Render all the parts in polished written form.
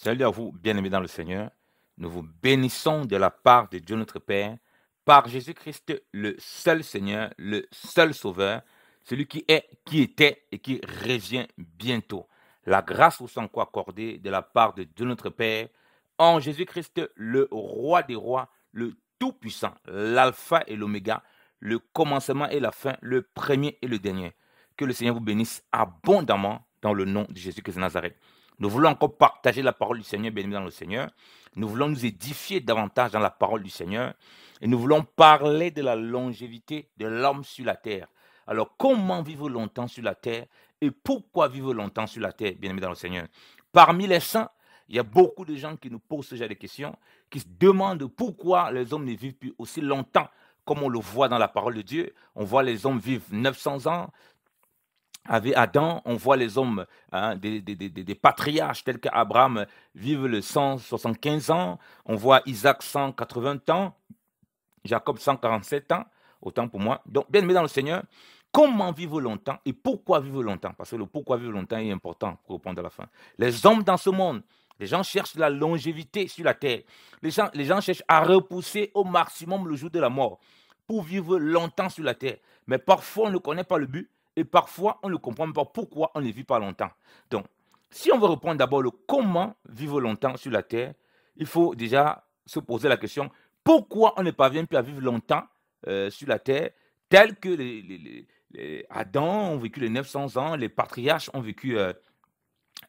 Salut à vous, bien-aimés dans le Seigneur. Nous vous bénissons de la part de Dieu notre Père, par Jésus-Christ, le seul Seigneur, le seul Sauveur, celui qui est, qui était et qui revient bientôt. La grâce vous soit encore accordée de la part de Dieu notre Père, en Jésus-Christ, le roi des rois, le Tout-Puissant, l'alpha et l'oméga, le commencement et la fin, le premier et le dernier. Que le Seigneur vous bénisse abondamment dans le nom de Jésus-Christ de Nazareth. Nous voulons encore partager la parole du Seigneur, bien dans le Seigneur. Nous voulons nous édifier davantage dans la parole du Seigneur. Et nous voulons parler de la longévité de l'homme sur la terre. Alors, comment vivre longtemps sur la terre et pourquoi vivre longtemps sur la terre, bien aimé dans le Seigneur? Parmi les saints, il y a beaucoup de gens qui nous posent ce genre de questions, qui se demandent pourquoi les hommes ne vivent plus aussi longtemps comme on le voit dans la parole de Dieu. On voit les hommes vivre 900 ans, avec Adam, on voit les hommes, des patriarches tels qu'Abraham vivent le 175 ans, on voit Isaac 180 ans, Jacob 147 ans, autant pour moi. Donc, bien aimé dans le Seigneur, comment vivre longtemps et pourquoi vivre longtemps? Parce que le pourquoi vivre longtemps est important pour répondre à la fin. Les hommes dans ce monde, les gens cherchent la longévité sur la terre. Les gens cherchent à repousser au maximum le jour de la mort pour vivre longtemps sur la terre. Mais parfois, on ne connaît pas le but et parfois, on ne comprend pas pourquoi on ne vit pas longtemps. Donc, si on veut répondre d'abord le comment vivre longtemps sur la terre, il faut déjà se poser la question pourquoi on ne parvient plus à vivre longtemps sur la terre, tel que les Adam ont vécu les 900 ans, les patriarches ont vécu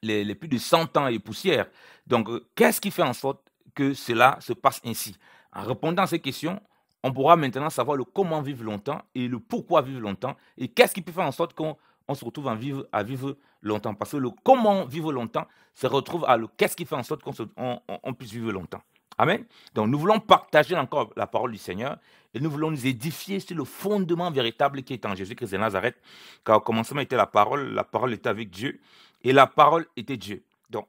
les plus de 100 ans et poussière. Donc, qu'est-ce qui fait en sorte que cela se passe ainsi? En répondant à ces questions, on pourra maintenant savoir le comment vivre longtemps et le pourquoi vivre longtemps et qu'est-ce qui peut faire en sorte qu'on se retrouve à vivre longtemps. Parce que le comment vivre longtemps se retrouve à le qu'est-ce qui fait en sorte on puisse vivre longtemps. Amen. Donc, nous voulons partager encore la parole du Seigneur et nous voulons nous édifier sur le fondement véritable qui est en Jésus-Christ de Nazareth. Car au commencement était la parole était avec Dieu et la parole était Dieu. Donc,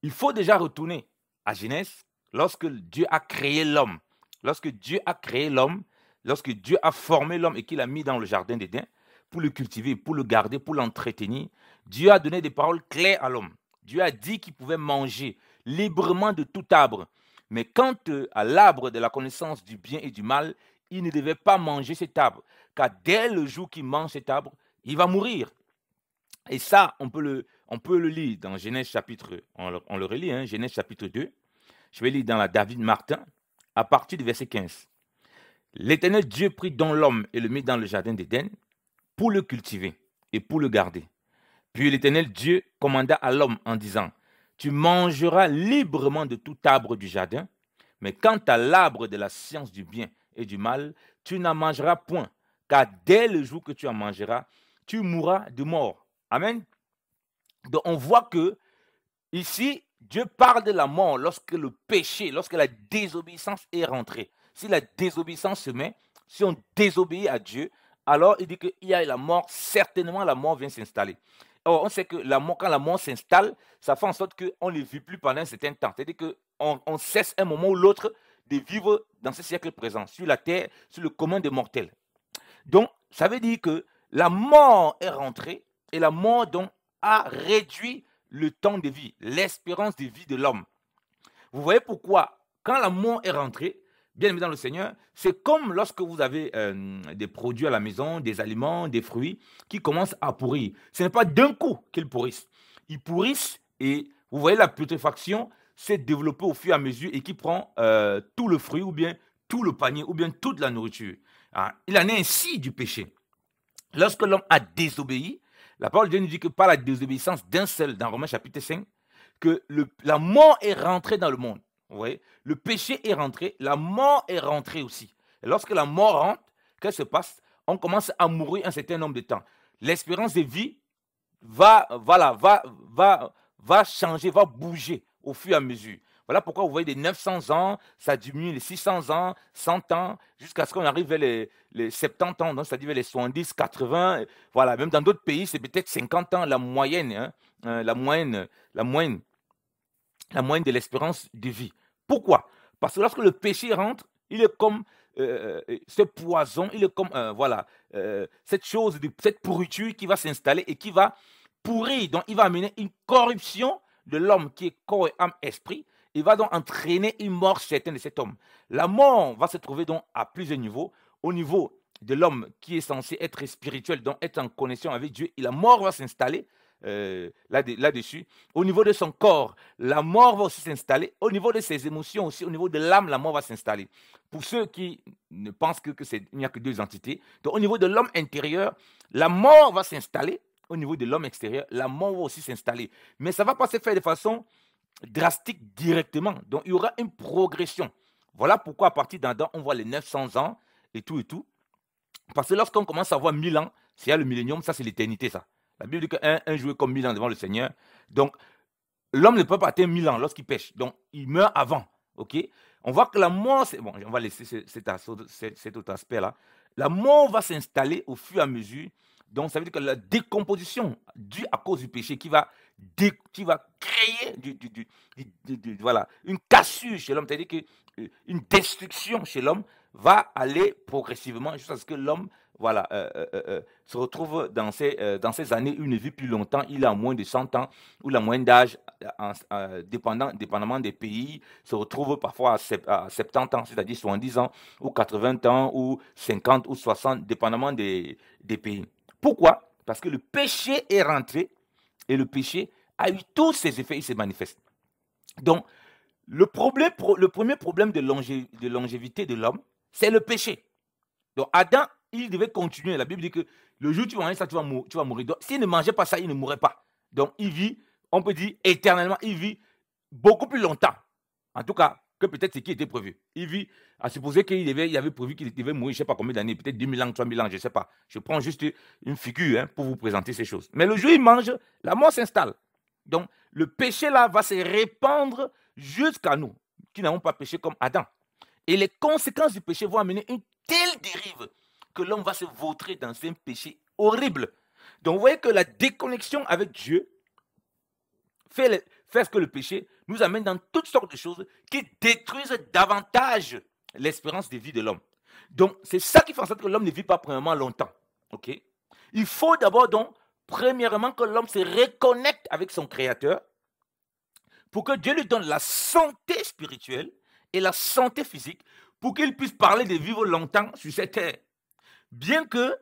il faut déjà retourner à Genèse lorsque Dieu a créé l'homme. Lorsque Dieu a créé l'homme, lorsque Dieu a formé l'homme et qu'il a mis dans le jardin d'Éden pour le cultiver, pour le garder, pour l'entretenir, Dieu a donné des paroles claires à l'homme. Dieu a dit qu'il pouvait manger librement de tout arbre. Mais quant à l'arbre de la connaissance du bien et du mal, il ne devait pas manger cet arbre, car dès le jour qu'il mange cet arbre, il va mourir. Et ça, on peut le lire dans Genèse chapitre, on le relit, hein, Genèse chapitre 2. Je vais lire dans la David Martin, à partir du verset 15. L'Éternel Dieu prit donc l'homme et le mit dans le jardin d'Éden pour le cultiver et pour le garder. Puis l'Éternel Dieu commanda à l'homme en disant, tu mangeras librement de tout arbre du jardin, mais quant à l'arbre de la science du bien et du mal, tu n'en mangeras point, car dès le jour que tu en mangeras, tu mourras de mort. Amen. Donc on voit que ici, Dieu parle de la mort lorsque le péché, lorsque la désobéissance est rentrée. Si la désobéissance se met, si on désobéit à Dieu, alors il dit qu'il y a la mort, certainement la mort vient s'installer. Or, on sait que quand la mort s'installe, ça fait en sorte qu'on ne vit plus pendant un certain temps. C'est-à-dire qu'on cesse un moment ou l'autre de vivre dans ce siècle présent, sur la terre, sur le commun des mortels. Donc, ça veut dire que la mort est rentrée et la mort donc a réduit le temps de vie, l'espérance de vie de l'homme. Vous voyez pourquoi, quand la mort est rentrée, bien aimé dans le Seigneur, c'est comme lorsque vous avez des produits à la maison, des aliments, des fruits qui commencent à pourrir. Ce n'est pas d'un coup qu'ils pourrissent. Ils pourrissent et vous voyez la putréfaction s'est développée au fur et à mesure et qui prend tout le fruit ou bien tout le panier ou bien toute la nourriture. Ah, il en est ainsi du péché. Lorsque l'homme a désobéi, la parole de Dieu nous dit que par la désobéissance d'un seul, dans Romains chapitre 5, que la mort est rentrée dans le monde. Vous voyez, le péché est rentré, la mort est rentrée aussi. Et lorsque la mort rentre, qu'est-ce qui se passe? On commence à mourir un certain nombre de temps. L'espérance de vie va changer, va bouger au fur et à mesure. Voilà pourquoi vous voyez des 900 ans, ça diminue les 600 ans, 100 ans, jusqu'à ce qu'on arrive vers les 70 ans, donc c'est-à-dire vers les 70, 80. Voilà, même dans d'autres pays, c'est peut-être 50 ans la moyenne, hein, la moyenne de l'espérance de vie. Pourquoi? Parce que lorsque le péché rentre, il est comme ce poison, il est comme cette chose, cette pourriture qui va s'installer et qui va pourrir. Donc, il va amener une corruption de l'homme qui est corps et âme, esprit, il va donc entraîner une mort certaine de cet homme. La mort va se trouver donc à plusieurs niveaux. Au niveau de l'homme qui est censé être spirituel, donc être en connexion avec Dieu, et la mort va s'installer là-dessus. Au niveau de son corps, la mort va aussi s'installer. Au niveau de ses émotions aussi, au niveau de l'âme, la mort va s'installer. Pour ceux qui ne pensent qu'il n'y a que deux entités, donc au niveau de l'homme intérieur, la mort va s'installer. Au niveau de l'homme extérieur, la mort va aussi s'installer. Mais ça ne va pas se faire de façon drastique directement. Donc, il y aura une progression. Voilà pourquoi, à partir d'Adam, on voit les 900 ans et tout et tout. Parce que lorsqu'on commence à voir 1000 ans, s'il y a le millénium, ça, c'est l'éternité, ça. La Bible dit qu'un jour est comme 1000 ans devant le Seigneur. Donc, l'homme ne peut pas atteindre 1000 ans lorsqu'il pêche. Donc, il meurt avant. OK? On voit que la mort, bon, on va laisser cet autre aspect-là. La mort va s'installer au fur et à mesure. Donc, ça veut dire que la décomposition due à cause du péché qui va créer voilà, une cassure chez l'homme, c'est-à-dire qu'une destruction chez l'homme va aller progressivement jusqu'à ce que l'homme voilà, se retrouve dans ces années où il ne vit plus longtemps, il a moins de 100 ans, où la moyenne d'âge, dépendamment des pays, se retrouve parfois à 70 ans, c'est-à-dire 70 ans, ou 80 ans, ou 50 ou 60, dépendamment des pays. Pourquoi? Parce que le péché est rentré et le péché a eu tous ses effets, il se manifeste. Donc, le premier problème de longévité de l'homme, c'est le péché. Donc, Adam, il devait continuer. La Bible dit que le jour où tu manges ça, tu vas mourir. Donc, s'il ne mangeait pas ça, il ne mourrait pas. Donc, il vit, on peut dire éternellement, il vit beaucoup plus longtemps. En tout cas, que peut-être ce qui était prévu. Il vit, à supposer qu'il avait prévu qu'il devait mourir, je ne sais pas combien d'années, peut-être 2000 ans, 3000 ans, je ne sais pas. Je prends juste une figure pour vous présenter ces choses. Mais le jour où il mange, la mort s'installe. Donc, le péché là va se répandre jusqu'à nous, qui n'avons pas péché comme Adam. Et les conséquences du péché vont amener une telle dérive que l'homme va se vautrer dans un péché horrible. Donc, vous voyez que la déconnexion avec Dieu fait ce que le péché nous amène dans toutes sortes de choses qui détruisent davantage l'espérance de vie de l'homme. Donc, c'est ça qui fait en sorte que l'homme ne vit pas premièrement longtemps. Okay? Il faut d'abord donc, premièrement, que l'homme se reconnecte avec son Créateur pour que Dieu lui donne la santé spirituelle et la santé physique pour qu'il puisse parler de vivre longtemps sur cette terre. Bien que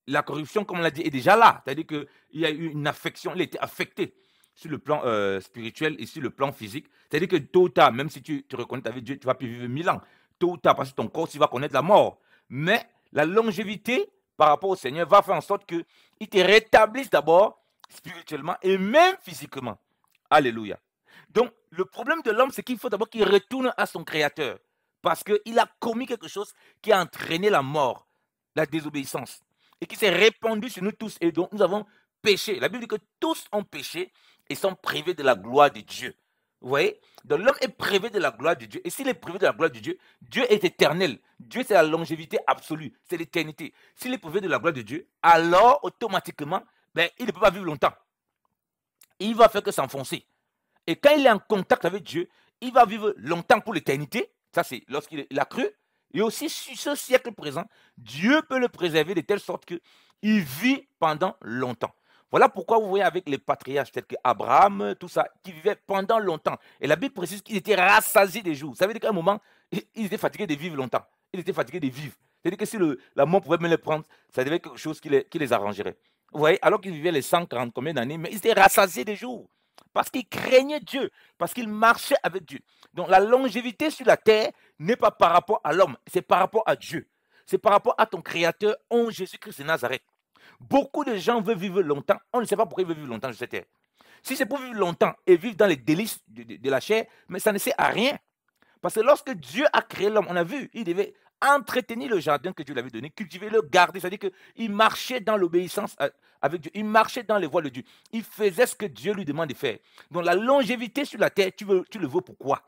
la corruption, comme on l'a dit, est déjà là. C'est-à-dire qu'il y a eu une affection, il a été affecté sur le plan spirituel et sur le plan physique. C'est-à-dire que tôt ou tard, même si tu te reconnectes avec Dieu, tu vas plus vivre 1000 ans. Tôt ou tard, parce que ton corps, tu vas connaître la mort. Mais la longévité par rapport au Seigneur va faire en sorte qu'il te rétablisse d'abord spirituellement et même physiquement. Alléluia. Donc, le problème de l'homme, c'est qu'il faut d'abord qu'il retourne à son Créateur. Parce qu'il a commis quelque chose qui a entraîné la mort, la désobéissance. Et qui s'est répandu sur nous tous. Et donc, nous avons péché. La Bible dit que tous ont péché et sont privés de la gloire de Dieu. Vous voyez? Donc, l'homme est privé de la gloire de Dieu. Et s'il est privé de la gloire de Dieu, Dieu est éternel. Dieu, c'est la longévité absolue. C'est l'éternité. S'il est privé de la gloire de Dieu, alors, automatiquement, il ne peut pas vivre longtemps. Il va faire que s'enfoncer. Et quand il est en contact avec Dieu, il va vivre longtemps pour l'éternité. Ça, c'est lorsqu'il a cru. Et aussi, sur ce siècle présent, Dieu peut le préserver de telle sorte qu'il vit pendant longtemps. Voilà pourquoi vous voyez avec les patriarches, tels qu'Abraham, tout ça, qui vivaient pendant longtemps. Et la Bible précise qu'ils étaient rassasiés des jours. Ça veut dire qu'à un moment, ils étaient fatigués de vivre longtemps. Ils étaient fatigués de vivre. C'est-à-dire que si la mort pouvait même les prendre, ça devait être quelque chose qui les arrangerait. Vous voyez, alors qu'ils vivaient les 140 combien d'années, mais ils étaient rassasiés des jours. Parce qu'ils craignaient Dieu, parce qu'ils marchaient avec Dieu. Donc la longévité sur la terre n'est pas par rapport à l'homme, c'est par rapport à Dieu. C'est par rapport à ton Créateur, en Jésus-Christ de Nazareth. Beaucoup de gens veulent vivre longtemps, on ne sait pas pourquoi ils veulent vivre longtemps sur cette terre. Si c'est pour vivre longtemps et vivre dans les délices de la chair, mais ça ne sert à rien. Parce que lorsque Dieu a créé l'homme, on a vu, il devait entretenir le jardin que Dieu lui avait donné, cultiver, le garder. C'est-à-dire qu'il marchait dans l'obéissance avec Dieu. Il marchait dans les voies de Dieu. Il faisait ce que Dieu lui demande de faire. Donc la longévité sur la terre, tu le veux pourquoi?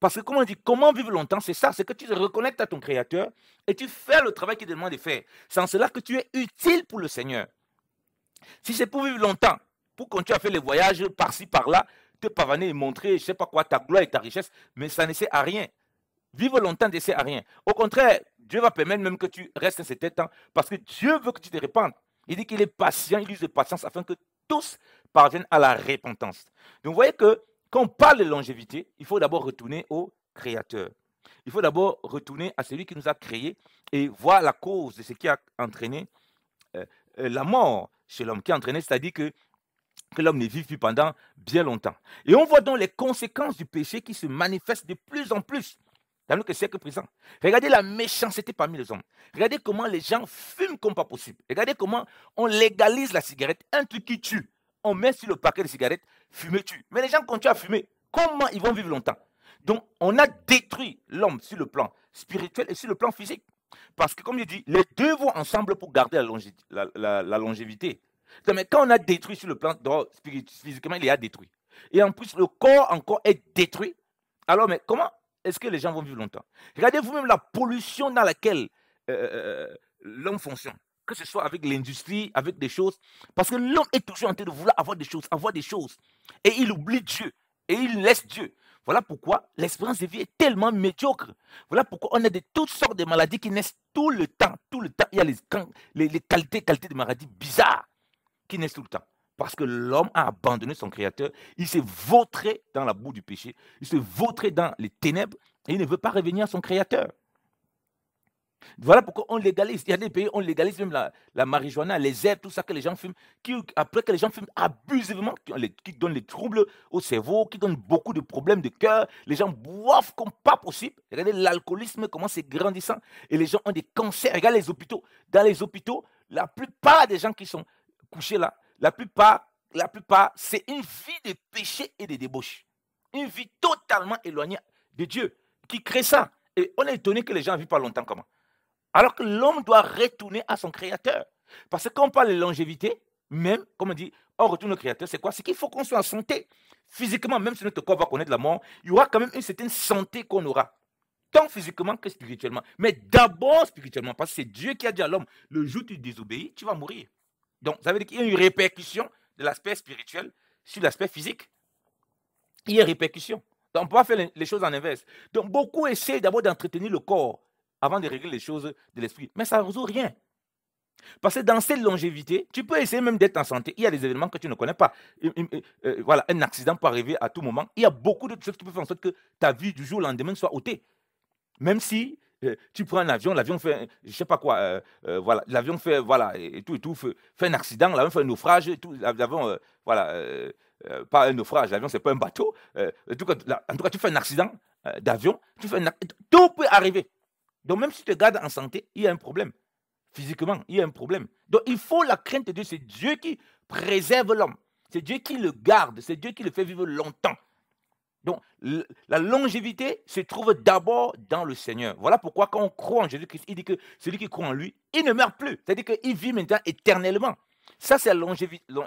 Parce que comme on dit, comment vivre longtemps, c'est ça, c'est que tu te reconnectes à ton Créateur et tu fais le travail qu'il te demande de faire. C'est en cela que tu es utile pour le Seigneur. Si c'est pour vivre longtemps, pour continuer à faire les voyages par-ci, par-là, te pavaner et montrer, je ne sais pas quoi, ta gloire et ta richesse, mais ça ne sert à rien. Vivre longtemps ne sert à rien. Au contraire, Dieu va permettre même que tu restes un certain temps parce que Dieu veut que tu te répandes. Il dit qu'il est patient, il use de patience afin que tous parviennent à la repentance. Donc vous voyez que quand on parle de longévité, il faut d'abord retourner au Créateur. Il faut d'abord retourner à celui qui nous a créés et voir la cause de ce qui a entraîné la mort chez l'homme, qui a entraîné, c'est-à-dire que l'homme ne vit plus pendant bien longtemps. Et on voit donc les conséquences du péché qui se manifestent de plus en plus dans le siècle présent. Regardez la méchanceté parmi les hommes. Regardez comment les gens fument comme pas possible. Regardez comment on légalise la cigarette, un truc qui tue. On met sur le paquet de cigarettes, fumer tue. Mais les gens continuent à fumer. Comment ils vont vivre longtemps? Donc, on a détruit l'homme sur le plan spirituel et sur le plan physique. Parce que, comme je dis, les deux vont ensemble pour garder la longévité. Donc, mais quand on a détruit sur le plan physiquement, il est détruit. Et en plus, le corps encore est détruit. Alors, mais comment est-ce que les gens vont vivre longtemps? Regardez vous-même la pollution dans laquelle l'homme fonctionne. Que ce soit avec l'industrie, avec des choses. Parce que l'homme est toujours en train de vouloir avoir des choses. Et il oublie Dieu. Et il laisse Dieu. Voilà pourquoi l'espérance de vie est tellement médiocre. Voilà pourquoi on a toutes sortes de maladies qui naissent tout le temps. Tout le temps, il y a les qualités de maladies bizarres qui naissent tout le temps. Parce que l'homme a abandonné son Créateur. Il s'est vautré dans la boue du péché. Il s'est vautré dans les ténèbres. Et il ne veut pas revenir à son Créateur. Voilà pourquoi on légalise. Il y a des pays où on légalise même la marijuana, les herbes, tout ça que les gens fument. Après que les gens fument abusivement, qui donnent des troubles au cerveau, qui donnent beaucoup de problèmes de cœur. Les gens boivent comme pas possible. Regardez l'alcoolisme, comment c'est grandissant. Et les gens ont des cancers. Regardez les hôpitaux. Dans les hôpitaux, la plupart des gens qui sont couchés là, la plupart, c'est une vie de péché et de débauche. Une vie totalement éloignée de Dieu qui crée ça. Et on est étonné que les gens ne vivent pas longtemps comment. Alors que l'homme doit retourner à son Créateur. Parce que quand on parle de longévité, même, comme on dit, on retourne au Créateur, c'est quoi? C'est qu'il faut qu'on soit en santé. Physiquement, même si notre corps va connaître la mort, il y aura quand même une certaine santé qu'on aura. Tant physiquement que spirituellement. Mais d'abord spirituellement, parce que c'est Dieu qui a dit à l'homme, le jour où tu désobéis, tu vas mourir. Donc, ça veut dire qu'il y a une répercussion de l'aspect spirituel sur l'aspect physique. Il y a une répercussion. Donc, on ne peut pas faire les choses en inverse. Donc, beaucoup essaient d'abord d'entretenir le corps avant de régler les choses de l'esprit. Mais ça ne résout rien. Parce que dans cette longévité, tu peux essayer même d'être en santé. Il y a des événements que tu ne connais pas. Voilà, un accident peut arriver à tout moment. Il y a beaucoup de choses qui peuvent faire en sorte que ta vie du jour au lendemain soit ôtée. Même si tu prends un avion, l'avion fait, je ne sais pas quoi, voilà, l'avion fait, voilà, et tout, fait un accident, l'avion fait un naufrage, l'avion, voilà, pas un naufrage, l'avion, ce n'est pas un bateau. En tout cas, tu fais un accident d'avion, tout peut arriver. Donc, même si tu te gardes en santé, il y a un problème. Physiquement, il y a un problème. Donc, il faut la crainte de Dieu. C'est Dieu qui préserve l'homme. C'est Dieu qui le garde. C'est Dieu qui le fait vivre longtemps. Donc, la longévité se trouve d'abord dans le Seigneur. Voilà pourquoi quand on croit en Jésus-Christ, il dit que celui qui croit en lui, il ne meurt plus. C'est-à-dire qu'il vit maintenant éternellement. Ça, c'est la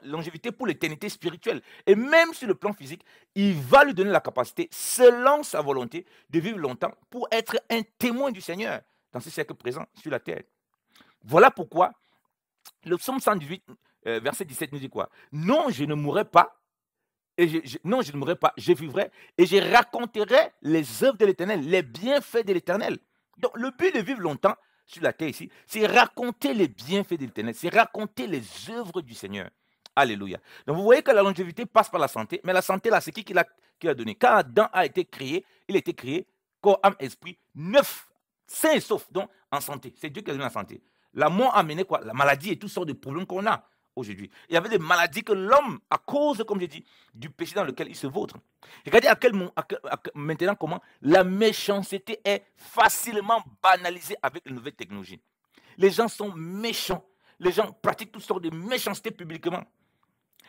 longévité pour l'éternité spirituelle. Et même sur le plan physique, il va lui donner la capacité, selon sa volonté, de vivre longtemps pour être un témoin du Seigneur dans ce siècle présent sur la terre. Voilà pourquoi le psaume 118, verset 17 nous dit quoi? Non, je ne mourrai pas. Non, je ne mourrai pas, je vivrai et je raconterai les œuvres de l'Éternel, les bienfaits de l'Éternel. Donc, le but de vivre longtemps sur la terre ici, c'est raconter les bienfaits de l'Éternel, c'est raconter les œuvres du Seigneur. Alléluia. Donc, vous voyez que la longévité passe par la santé, mais la santé, là, c'est qui l'a donné? Quand Adam a été créé, il a été créé corps, âme, esprit, neuf, sain et sauf, donc en santé. C'est Dieu qui a donné la santé. La mort a amené quoi? La maladie et toutes sortes de problèmes qu'on a aujourd'hui. Il y avait des maladies que l'homme, à cause, comme je dis, du péché dans lequel il se vautre. Regardez maintenant comment la méchanceté est facilement banalisée avec les nouvelles technologies. Les gens sont méchants. Les gens pratiquent toutes sortes de méchanceté publiquement.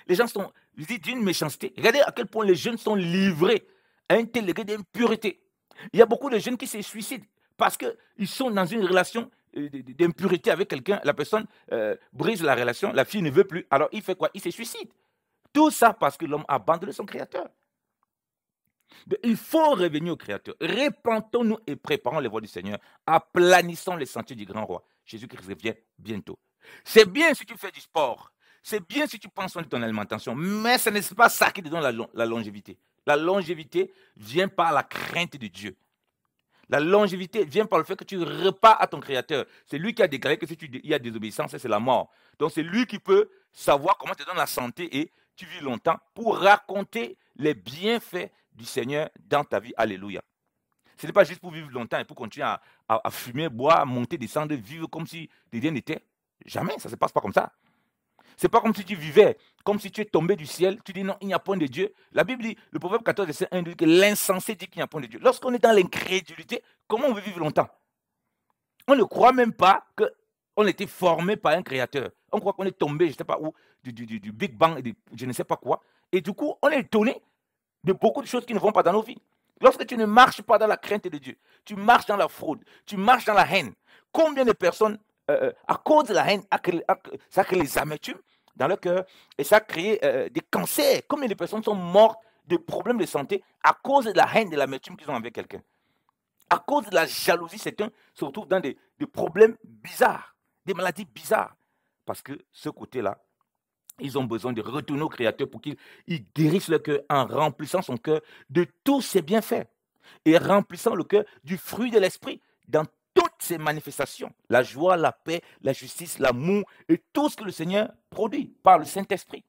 Les gens sont d'une méchanceté. Regardez à quel point les jeunes sont livrés à un tel degré d'impureté. Il y a beaucoup de jeunes qui se suicident parce qu'ils sont dans une relation d'impureté avec quelqu'un, la personne brise la relation, la fille ne veut plus, alors il fait quoi? Il se suicide. Tout ça parce que l'homme a abandonné son Créateur. Mais il faut revenir au Créateur. Repentons-nous et préparons les voies du Seigneur. Aplanissons les sentiers du grand roi. Jésus-Christ revient bientôt. C'est bien si tu fais du sport. C'est bien si tu prends soin de ton alimentation. Mais ce n'est pas ça qui te donne la longévité. La longévité vient par la crainte de Dieu. La longévité vient par le fait que tu repars à ton Créateur. C'est lui qui a déclaré que si il y a désobéissance, c'est la mort. Donc c'est lui qui peut savoir comment te donne la santé et tu vis longtemps pour raconter les bienfaits du Seigneur dans ta vie. Alléluia. Ce n'est pas juste pour vivre longtemps et pour continuer à fumer, boire, monter, descendre, vivre comme si de rien n'était. Jamais, ça ne se passe pas comme ça. Ce n'est pas comme si tu vivais, comme si tu es tombé du ciel, tu dis non, il n'y a point de Dieu. La Bible dit, le Proverbe 14, verset 1 dit que l'insensé dit qu'il n'y a point de Dieu. Lorsqu'on est dans l'incrédulité, comment on veut vivre longtemps? On ne croit même pas qu'on a été formé par un créateur. On croit qu'on est tombé, je ne sais pas où, du Big Bang, je ne sais pas quoi. Et du coup, on est étonné de beaucoup de choses qui ne vont pas dans nos vies. Lorsque tu ne marches pas dans la crainte de Dieu, tu marches dans la fraude, tu marches dans la haine. Combien de personnes, à cause de la haine, ça a créé les amertumes dans leur cœur et ça a créé des cancers. Combien de personnes sont mortes de problèmes de santé à cause de la haine, de l'amertume qu'ils ont avec quelqu'un? À cause de la jalousie, certains se retrouvent dans des problèmes bizarres, des maladies bizarres. Parce que ce côté-là, ils ont besoin de retourner au Créateur pour qu'il guérisse leur cœur en remplissant son cœur de tous ses bienfaits et remplissant le cœur du fruit de l'esprit dans toutes ses manifestations. La joie, la paix, la justice, l'amour et tout ce que le Seigneur produit par le Saint-Esprit.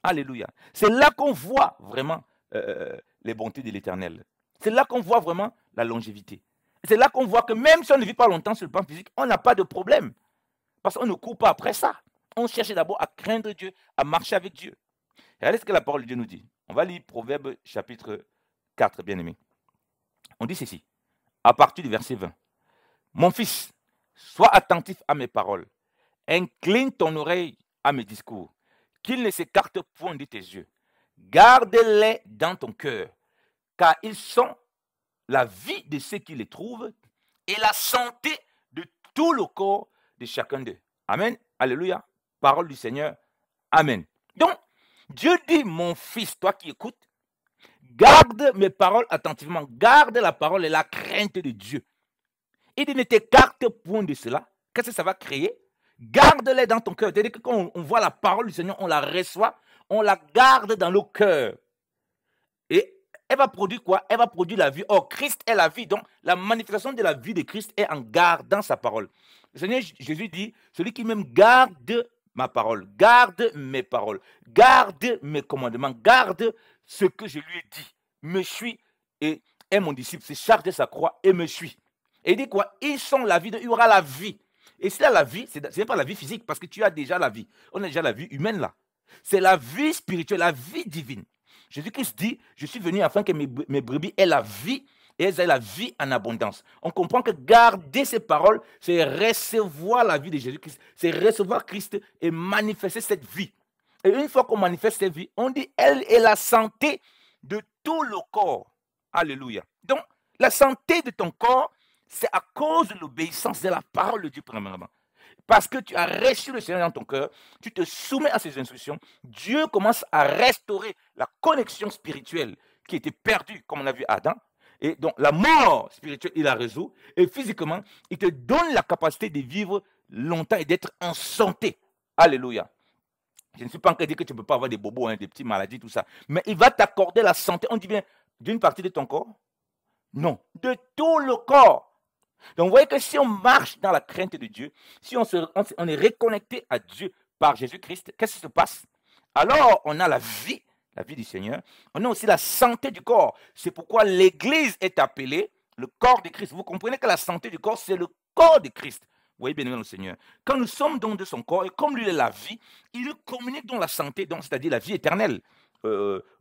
Alléluia. C'est là qu'on voit vraiment les bontés de l'Éternel. C'est là qu'on voit vraiment la longévité. C'est là qu'on voit que même si on ne vit pas longtemps sur le plan physique, on n'a pas de problème. Parce qu'on ne court pas après ça. On cherche d'abord à craindre Dieu, à marcher avec Dieu. Regardez ce que la parole de Dieu nous dit. On va lire Proverbe chapitre 4, bien-aimé. On dit ceci, à partir du verset 20. Mon fils, sois attentif à mes paroles. Incline ton oreille à mes discours. Qu'ils ne s'écartent point de tes yeux. Garde-les dans ton cœur, car ils sont la vie de ceux qui les trouvent et la santé de tout le corps de chacun d'eux. Amen. Alléluia. Parole du Seigneur. Amen. Donc, Dieu dit, mon fils, toi qui écoutes, garde mes paroles attentivement. Garde la parole et la crainte de Dieu. Il dit, ne t'écarte point de cela. Qu'est-ce que ça va créer? Garde-les dans ton cœur. C'est-à-dire que quand on voit la parole du Seigneur, on la reçoit, on la garde dans nos cœurs. Et elle va produire quoi? Elle va produire la vie. Or, Christ est la vie. Donc, la manifestation de la vie de Christ est en gardant sa parole. Le Seigneur Jésus dit, celui qui même garde ma parole, garde mes paroles, garde mes commandements, garde ce que je lui ai dit, me suit et est mon disciple, se charge de sa croix et me suit. Et il dit quoi? Ils sont la vie, il y aura la vie. Et c'est là la vie, ce n'est pas la vie physique, parce que tu as déjà la vie. On a déjà la vie humaine là. C'est la vie spirituelle, la vie divine. Jésus-Christ dit, je suis venu afin que mes brebis aient la vie et elles aient la vie en abondance. On comprend que garder ces paroles, c'est recevoir la vie de Jésus-Christ, c'est recevoir Christ et manifester cette vie. Et une fois qu'on manifeste cette vie, on dit, elle est la santé de tout le corps. Alléluia. Donc, la santé de ton corps, c'est à cause de l'obéissance de la parole de Dieu, premièrement. Parce que tu as reçu le Seigneur dans ton cœur, tu te soumets à ses instructions, Dieu commence à restaurer la connexion spirituelle qui était perdue, comme on a vu Adam. Et donc, la mort spirituelle, il la résout. Et physiquement, il te donne la capacité de vivre longtemps et d'être en santé. Alléluia. Je ne suis pas encore dit que tu ne peux pas avoir des bobos, hein, des petites maladies, tout ça. Mais il va t'accorder la santé. On dit bien d'une partie de ton corps? Non, de tout le corps. Donc, vous voyez que si on marche dans la crainte de Dieu, si on est reconnecté à Dieu par Jésus-Christ, qu'est-ce qui se passe? Alors, on a la vie du Seigneur. On a aussi la santé du corps. C'est pourquoi l'Église est appelée le corps de Christ. Vous comprenez que la santé du corps, c'est le corps de Christ. Vous voyez bien le Seigneur. Quand nous sommes donc de son corps, et comme lui est la vie, il nous communique donc la santé, donc c'est-à-dire la vie éternelle.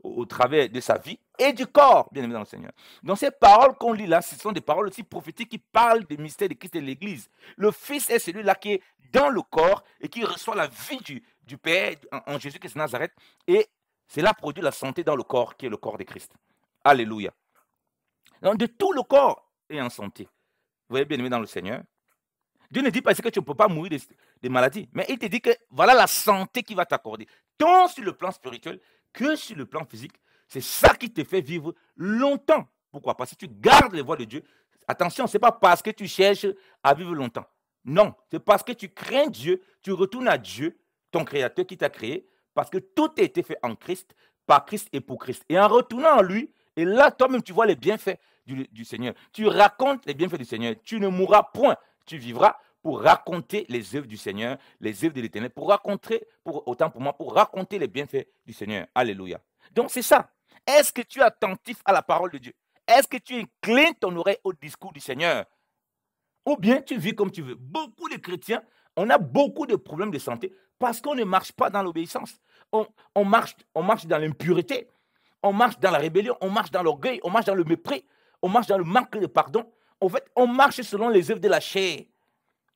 Au travers de sa vie et du corps, bien évidemment, le Seigneur. Donc, ces paroles qu'on lit là, ce sont des paroles aussi prophétiques qui parlent des mystères de Christ et de l'Église. Le Fils est celui-là qui est dans le corps et qui reçoit la vie du Père en Jésus-Christ de Nazareth. Et cela produit la santé dans le corps qui est le corps de Christ. Alléluia. Donc, de tout le corps est en santé. Vous voyez bien aimé dans le Seigneur. Dieu ne dit pas que tu ne peux pas mourir des maladies, mais il te dit que voilà la santé qu'il va t'accorder, tant sur le plan spirituel que sur le plan physique. C'est ça qui te fait vivre longtemps. Pourquoi? Parce que tu gardes les voies de Dieu. Attention, ce n'est pas parce que tu cherches à vivre longtemps. Non, c'est parce que tu crains Dieu, tu retournes à Dieu, ton Créateur qui t'a créé, parce que tout a été fait en Christ, par Christ et pour Christ. Et en retournant en lui, et là, toi-même, tu vois les bienfaits du Seigneur. Tu racontes les bienfaits du Seigneur. Tu ne mourras point. Tu vivras pour raconter les œuvres du Seigneur, les œuvres de l'Éternel, autant pour moi, pour raconter les bienfaits du Seigneur. Alléluia. Donc c'est ça. Est-ce que tu es attentif à la parole de Dieu? Est-ce que tu inclines ton oreille au discours du Seigneur? Ou bien tu vis comme tu veux. Beaucoup de chrétiens, on a beaucoup de problèmes de santé parce qu'on ne marche pas dans l'obéissance. On marche dans l'impureté, on marche dans la rébellion, on marche dans l'orgueil, on marche dans le mépris, on marche dans le manque de pardon. En fait, on marche selon les œuvres de la chair.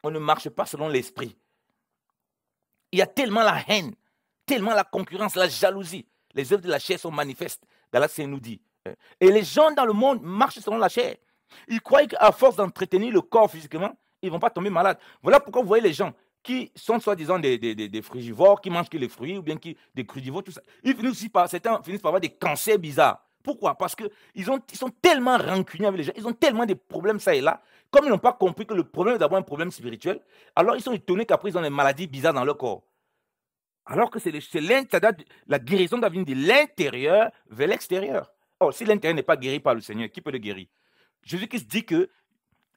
On ne marche pas selon l'esprit. Il y a tellement la haine, tellement la concurrence, la jalousie. Les œuvres de la chair sont manifestes. Galates nous dit. Et les gens dans le monde marchent selon la chair. Ils croient qu'à force d'entretenir le corps physiquement, ils ne vont pas tomber malades. Voilà pourquoi vous voyez les gens qui sont soi-disant des frugivores, qui mangent que les fruits, ou bien des crudivores, tout ça. Certains finissent par avoir des cancers bizarres. Pourquoi? Parce qu'ils sont tellement rancuniers avec les gens, ils ont tellement de problèmes ça et là. Comme ils n'ont pas compris que le problème est d'abord un problème spirituel, alors ils sont étonnés qu'après ils ont des maladies bizarres dans leur corps. Alors que la guérison doit venir de l'intérieur vers l'extérieur. Or, si l'intérieur n'est pas guéri par le Seigneur, qui peut le guérir? Jésus-Christ dit que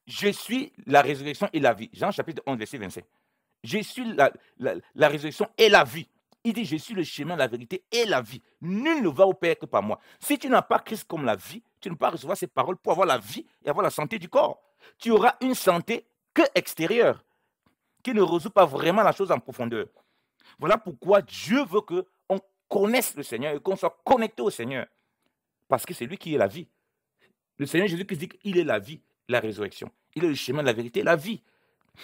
je suis la résurrection et la vie. Jean chapitre 11, verset 25. Je suis la résurrection et la vie. Il dit, je suis le chemin, la vérité et la vie. Nul ne va au Père que par moi. Si tu n'as pas Christ comme la vie, tu ne peux pas recevoir ces paroles pour avoir la vie et avoir la santé du corps. Tu auras une santé que extérieure, qui ne résout pas vraiment la chose en profondeur. Voilà pourquoi Dieu veut qu'on connaisse le Seigneur et qu'on soit connecté au Seigneur. Parce que c'est lui qui est la vie. Le Seigneur Jésus-Christ dit qu'il est la vie, la résurrection. Il est le chemin, la vérité, la vie.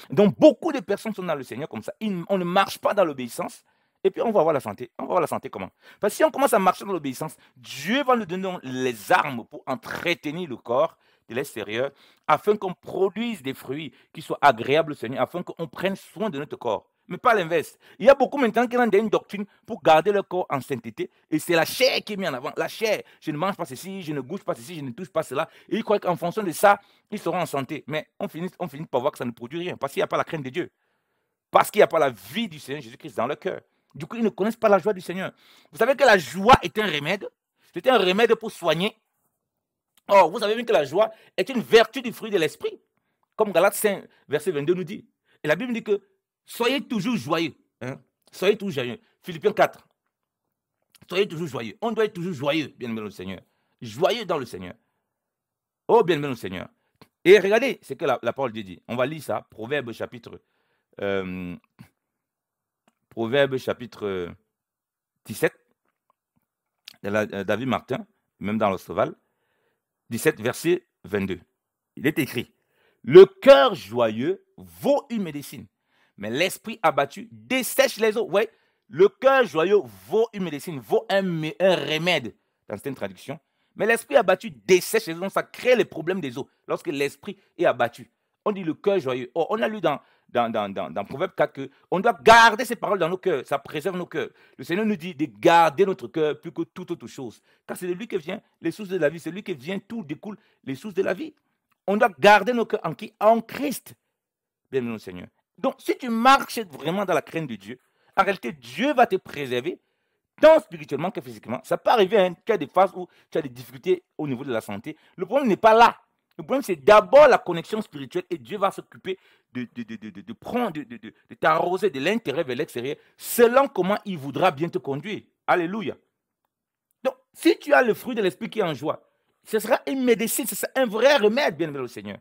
Donc, beaucoup de personnes sont dans le Seigneur comme ça. On ne marche pas dans l'obéissance. Et puis, on va avoir la santé. On va avoir la santé comment? Parce que si on commence à marcher dans l'obéissance, Dieu va nous donner les armes pour entretenir le corps de l'extérieur, afin qu'on produise des fruits qui soient agréables au Seigneur, afin qu'on prenne soin de notre corps. Mais pas l'inverse. Il y a beaucoup maintenant qui ont une doctrine pour garder leur corps en sainteté. Et c'est la chair qui est mise en avant. La chair, je ne mange pas ceci, je ne goûte pas ceci, je ne touche pas cela. Et ils croient qu'en fonction de ça, ils seront en santé. Mais on finit par voir que ça ne produit rien. Parce qu'il n'y a pas la crainte de Dieu. Parce qu'il n'y a pas la vie du Seigneur Jésus-Christ dans leur cœur. Du coup, ils ne connaissent pas la joie du Seigneur. Vous savez que la joie est un remède. C'est un remède pour soigner. Or, vous savez bien que la joie est une vertu du fruit de l'esprit. Comme Galates 5, verset 22 nous dit. Et la Bible dit que soyez toujours joyeux. Hein? Soyez toujours joyeux. Philippiens 4. Soyez toujours joyeux. On doit être toujours joyeux, bien-aimé dans le Seigneur. Joyeux dans le Seigneur. Oh, bien-aimé dans le Seigneur. Et regardez ce que la parole de Dieu dit. On va lire ça. Proverbe chapitre 17. David Martin, même dans l'Ostoval. 17, verset 22. Il est écrit. Le cœur joyeux vaut une médecine, mais l'esprit abattu dessèche les os. Ouais, le cœur joyeux vaut une médecine, vaut un remède, dans certaines traductions. Mais l'esprit abattu dessèche les os, ça crée les problèmes des os, lorsque l'esprit est abattu. On dit le cœur joyeux. Oh, on a lu dans Proverbe 4 qu'on doit garder ces paroles dans nos cœurs, ça préserve nos cœurs. Le Seigneur nous dit de garder notre cœur plus que toute autre chose. Car c'est de lui que vient les sources de la vie, c'est de lui que vient tout découle les sources de la vie. On doit garder nos cœurs en qui? En Christ. Bien-aimé Seigneur. Donc, si tu marches vraiment dans la crainte de Dieu, en réalité, Dieu va te préserver, tant spirituellement que physiquement. Ça peut arriver, hein, tu as des phases où tu as des difficultés au niveau de la santé. Le problème n'est pas là. Le problème, c'est d'abord la connexion spirituelle et Dieu va s'occuper de t'arroser de l'intérieur vers l'extérieur selon comment il voudra bien te conduire. Alléluia. Donc, si tu as le fruit de l'esprit qui est en joie, ce sera une médecine, ce sera un vrai remède, bien aimé au Seigneur.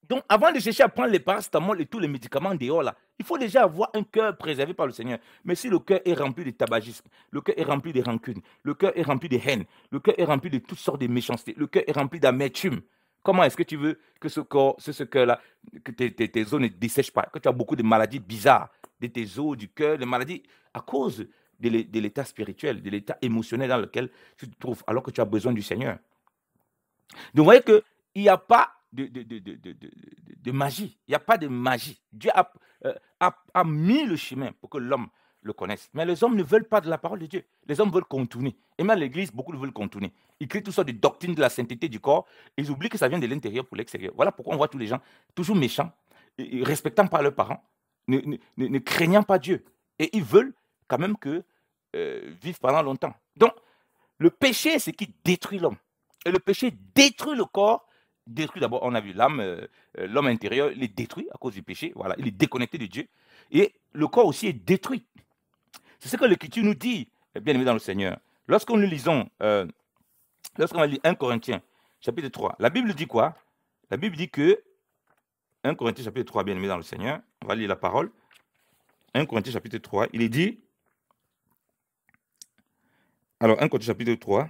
Donc, avant de chercher à prendre les paracétamol et tous les médicaments dehors, là, il faut déjà avoir un cœur préservé par le Seigneur. Mais si le cœur est rempli de tabagisme, le cœur est rempli de rancune, le cœur est rempli de haine, le cœur est rempli de toutes sortes de méchanceté, le cœur est rempli d'amertume, comment est-ce que tu veux que ce cœur-là, que tes os ne dessèchent pas, que tu as beaucoup de maladies bizarres, de tes os, du cœur, des maladies à cause de l'état spirituel, de l'état émotionnel dans lequel tu te trouves, alors que tu as besoin du Seigneur. Donc, vous voyez qu'il n'y a pas de magie. Il n'y a pas de magie. Dieu a mis le chemin pour que l'homme le connaisse. Mais les hommes ne veulent pas de la parole de Dieu. Les hommes veulent contourner. Et même l'Église, beaucoup veulent contourner. Ils créent toutes sortes de doctrines de la sainteté du corps. Et ils oublient que ça vient de l'intérieur pour l'extérieur. Voilà pourquoi on voit tous les gens toujours méchants, respectant pas leurs parents, ne craignant pas Dieu. Et ils veulent quand même que vivre pendant longtemps. Donc, le péché, c'est ce qui détruit l'homme. Et le péché détruit le corps détruit d'abord, on a vu l'âme, l'homme intérieur, il est détruit à cause du péché, voilà, il est déconnecté de Dieu. Et le corps aussi est détruit. C'est ce que l'Écriture nous dit, bien aimé dans le Seigneur. Lorsqu'on nous lisons, lorsqu'on va lire 1 Corinthiens, chapitre 3, la Bible dit quoi? La Bible dit que, 1 Corinthiens chapitre 3, bien aimé dans le Seigneur, on va lire la parole. 1 Corinthiens chapitre 3, il est dit, alors 1 Corinthiens chapitre 3,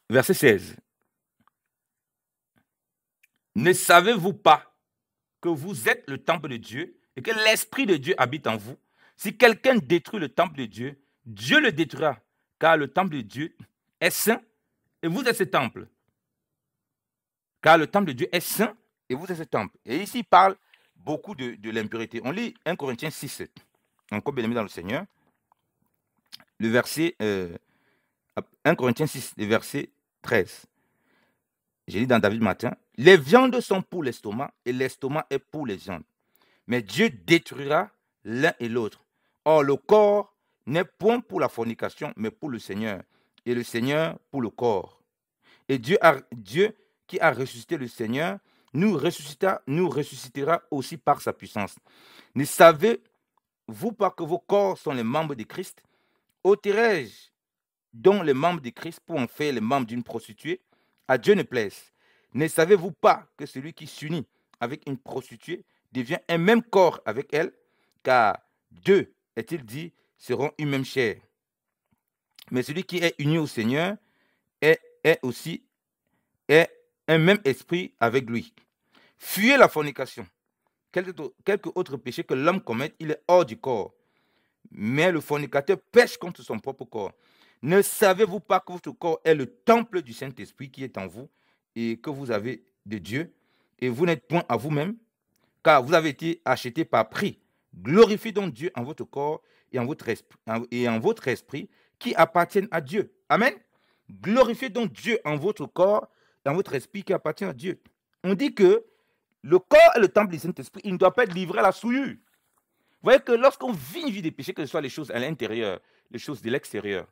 verset 16. Ne savez-vous pas que vous êtes le temple de Dieu et que l'Esprit de Dieu habite en vous? Si quelqu'un détruit le temple de Dieu, Dieu le détruira, car le temple de Dieu est saint et vous êtes ce temple. Car le temple de Dieu est saint et vous êtes ce temple. Et ici, il parle beaucoup de l'impureté. On lit 1 Corinthiens 6, encore bien aimé dans le Seigneur, le verset 1 Corinthiens 6, le verset 13. J'ai dit dans David matin, les viandes sont pour l'estomac et l'estomac est pour les viandes. Mais Dieu détruira l'un et l'autre. Or, le corps n'est point pour la fornication, mais pour le Seigneur, et le Seigneur pour le corps. Et Dieu qui a ressuscité le Seigneur, nous ressuscitera aussi par sa puissance. Ne savez-vous pas que vos corps sont les membres de Christ? Ôterai-je donc les membres de Christ pour en faire les membres d'une prostituée? À Dieu ne plaise. Ne savez-vous pas que celui qui s'unit avec une prostituée devient un même corps avec elle? Car deux, est-il dit, seront une même chair. Mais celui qui est uni au Seigneur est un même esprit avec lui. Fuyez la fornication. Quelque autre péché que l'homme commette, il est hors du corps. Mais le fornicateur pêche contre son propre corps. Ne savez-vous pas que votre corps est le temple du Saint-Esprit qui est en vous et que vous avez de Dieu, et vous n'êtes point à vous-même, car vous avez été acheté par prix. Glorifiez donc Dieu en votre corps et en votre esprit qui appartiennent à Dieu. Amen. Glorifiez donc Dieu en votre corps et en votre esprit qui appartient à Dieu. On dit que le corps est le temple du Saint-Esprit, il ne doit pas être livré à la souillure. Vous voyez que lorsqu'on vit une vie de péché, que ce soit les choses à l'intérieur, les choses de l'extérieur,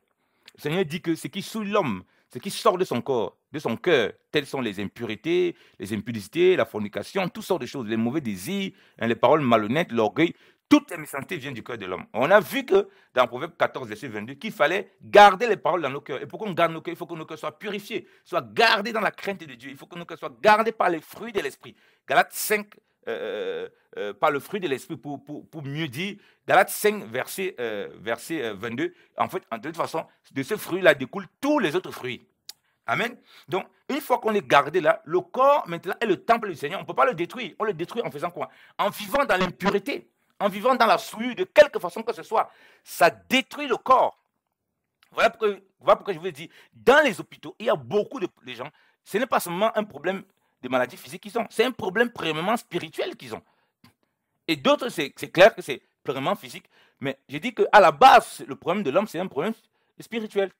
le Seigneur dit que ce qui souille l'homme, ce qui sort de son corps, de son cœur, telles sont les impuretés, les impudicités, la fornication, toutes sortes de choses, les mauvais désirs, les paroles malhonnêtes, l'orgueil, toutes les méchancetés viennent du cœur de l'homme. On a vu que dans Proverbe 14, verset 22, qu'il fallait garder les paroles dans nos cœurs. Et pour qu'on garde nos cœurs, il faut que nos cœurs soient purifiés, soient gardés dans la crainte de Dieu. Il faut que nos cœurs soient gardés par les fruits de l'esprit. Galates 5, par le fruit de l'esprit, pour mieux dire, Galates 5, verset 22, en fait, de toute façon, de ce fruit-là découlent tous les autres fruits. Amen. Donc, une fois qu'on est gardé là, le corps maintenant est le temple du Seigneur. On ne peut pas le détruire. On le détruit en faisant quoi? En vivant dans l'impureté, en vivant dans la souillure, de quelque façon que ce soit. Ça détruit le corps. Voilà pourquoi je vous dis, dans les hôpitaux, il y a beaucoup de gens, ce n'est pas seulement un problème de maladie physique qu'ils ont, c'est un problème premièrement spirituel qu'ils ont. Et d'autres, c'est clair que c'est premièrement physique, mais je dis qu'à la base, le problème de l'homme, c'est un problème spirituel.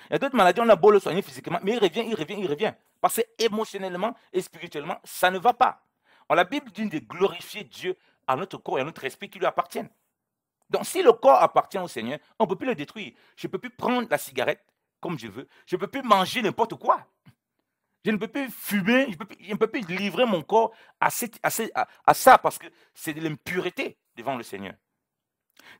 Il y a d'autres maladies, on a beau le soigner physiquement, mais il revient. Parce que émotionnellement et spirituellement, ça ne va pas. La Bible dit de glorifier Dieu à notre corps et à notre esprit qui lui appartiennent. Donc, si le corps appartient au Seigneur, on ne peut plus le détruire. Je ne peux plus prendre la cigarette comme je veux. Je ne peux plus manger n'importe quoi. Je ne peux plus fumer. Je ne peux plus livrer mon corps à ça parce que c'est de l'impureté devant le Seigneur.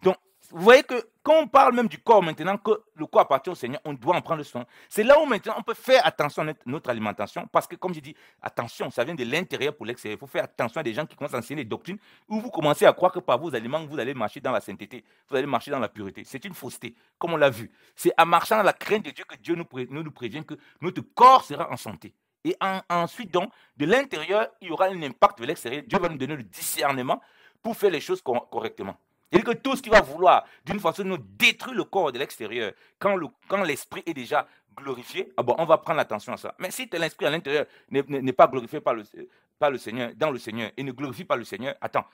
Donc, vous voyez que quand on parle même du corps maintenant, que le corps appartient au Seigneur, on doit en prendre soin. C'est là où maintenant on peut faire attention à notre alimentation, parce que comme je dis, attention, ça vient de l'intérieur pour l'extérieur. Il faut faire attention à des gens qui commencent à enseigner des doctrines où vous commencez à croire que par vos aliments, vous allez marcher dans la sainteté, vous allez marcher dans la pureté. C'est une fausseté, comme on l'a vu. C'est en marchant dans la crainte de Dieu que Dieu nous prévient que notre corps sera en santé. Et ensuite, donc, de l'intérieur, il y aura un impact de l'extérieur. Dieu va nous donner le discernement pour faire les choses correctement. Et que tout ce qui va vouloir, d'une façon, nous détruire le corps de l'extérieur, quand l'esprit est déjà glorifié, on va prendre attention à ça. Mais si l'esprit à l'intérieur n'est pas glorifié par le Seigneur, dans le Seigneur, et ne glorifie pas le Seigneur, attends,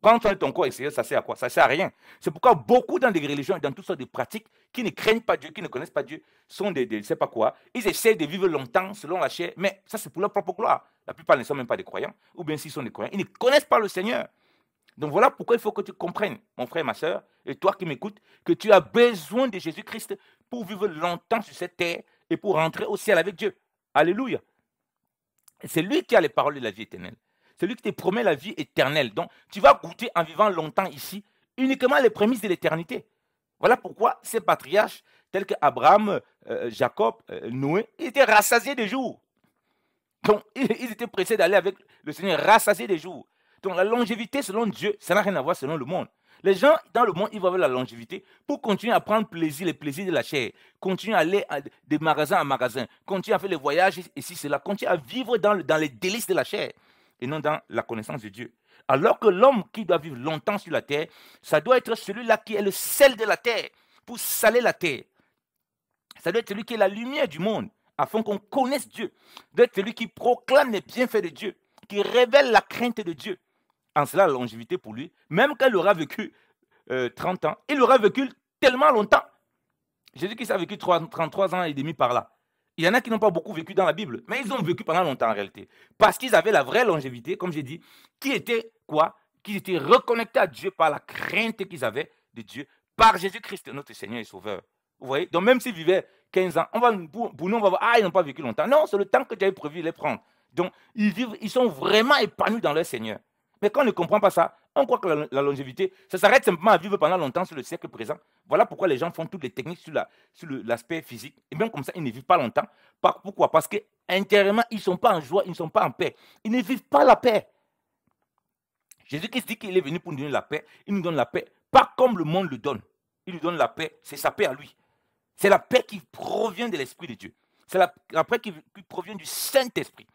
prendre soin de ton corps extérieur, ça sert à quoi? Ça sert à rien. C'est pourquoi beaucoup dans des religions et dans toutes sortes de pratiques qui ne craignent pas Dieu, qui ne connaissent pas Dieu, sont je ne sais pas quoi. Ils essaient de vivre longtemps selon la chair, mais ça c'est pour leur propre gloire. La plupart ne sont même pas des croyants, ou bien s'ils sont des croyants, ils ne connaissent pas le Seigneur. Donc voilà pourquoi il faut que tu comprennes, mon frère, ma soeur, et toi qui m'écoutes, que tu as besoin de Jésus-Christ pour vivre longtemps sur cette terre et pour rentrer au ciel avec Dieu. Alléluia. C'est lui qui a les paroles de la vie éternelle. C'est lui qui te promet la vie éternelle. Donc, tu vas goûter en vivant longtemps ici uniquement les prémices de l'éternité. Voilà pourquoi ces patriarches, tels que Abraham, Jacob, Noé, ils étaient rassasiés de jours. Donc, ils étaient pressés d'aller avec le Seigneur, rassasiés des jours. Donc, la longévité, selon Dieu, ça n'a rien à voir selon le monde. Les gens dans le monde, ils vont avec la longévité pour continuer à prendre plaisir, les plaisirs de la chair, continuer à aller de magasin à magasin, continuer à faire les voyages ici, cela, continuer à vivre dans les délices de la chair et non dans la connaissance de Dieu. Alors que l'homme qui doit vivre longtemps sur la terre, ça doit être celui-là qui est le sel de la terre pour saler la terre. Ça doit être celui qui est la lumière du monde, afin qu'on connaisse Dieu. Ça doit être celui qui proclame les bienfaits de Dieu, qui révèle la crainte de Dieu. En cela, la longévité pour lui, même quand il aura vécu 30 ans, il aura vécu tellement longtemps. Jésus-Christ a vécu 33 ans et demi par là. Il y en a qui n'ont pas beaucoup vécu dans la Bible, mais ils ont vécu pendant longtemps en réalité. Parce qu'ils avaient la vraie longévité, comme j'ai dit, qui était quoi? Qu'ils étaient reconnectés à Dieu par la crainte qu'ils avaient de Dieu, par Jésus-Christ, notre Seigneur et Sauveur. Vous voyez? Donc même s'ils vivaient 15 ans, pour nous, on va voir, ah, ils n'ont pas vécu longtemps. Non, c'est le temps que Dieu avait prévu de les prendre. Donc, ils sont vraiment épanouis dans leur Seigneur. Mais quand on ne comprend pas ça, on croit que la longévité, ça s'arrête simplement à vivre pendant longtemps sur le siècle présent. Voilà pourquoi les gens font toutes les techniques sur l'aspect physique. Et même comme ça, ils ne vivent pas longtemps. Pourquoi? Parce qu'intérieurement, ils ne sont pas en joie, ils ne sont pas en paix. Ils ne vivent pas la paix. Jésus-Christ dit qu'il est venu pour nous donner la paix. Il nous donne la paix, pas comme le monde le donne. Il nous donne la paix, c'est sa paix à lui. C'est la paix qui provient de l'Esprit de Dieu. C'est la paix qui provient du Saint-Esprit.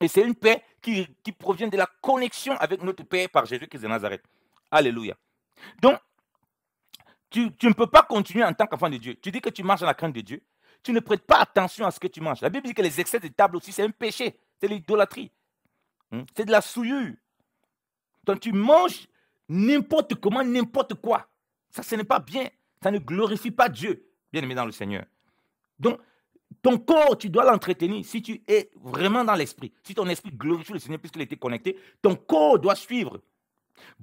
Et c'est une paix qui provient de la connexion avec notre Père par Jésus-Christ de Nazareth. Alléluia. Donc, tu ne peux pas continuer en tant qu'enfant de Dieu. Tu dis que tu marches dans la crainte de Dieu. Tu ne prêtes pas attention à ce que tu manges. La Bible dit que les excès de table aussi, c'est un péché. C'est l'idolâtrie. C'est de la souillure. Donc, tu manges n'importe comment, n'importe quoi. Ça, ce n'est pas bien. Ça ne glorifie pas Dieu, bien aimé dans le Seigneur. Donc, ton corps, tu dois l'entretenir si tu es vraiment dans l'esprit. Si ton esprit glorifie le Seigneur puisqu'il était connecté, ton corps doit suivre.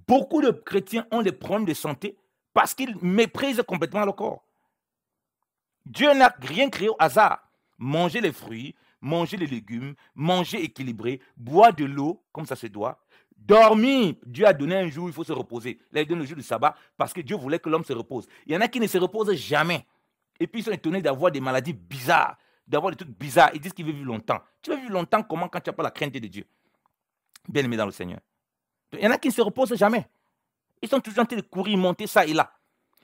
Beaucoup de chrétiens ont des problèmes de santé parce qu'ils méprisent complètement le corps. Dieu n'a rien créé au hasard. Manger les fruits, manger les légumes, manger équilibré, boire de l'eau comme ça se doit. Dormir, Dieu a donné un jour, il faut se reposer. Là, il donne le jour du sabbat parce que Dieu voulait que l'homme se repose. Il y en a qui ne se reposent jamais. Et puis, ils sont étonnés d'avoir des maladies bizarres, d'avoir des trucs bizarres. Ils disent qu'ils veulent vivre longtemps. Tu veux vivre longtemps comment quand tu n'as pas la crainte de Dieu? Bien aimé dans le Seigneur. Il y en a qui ne se reposent jamais. Ils sont toujours en train de courir, monter ça et là.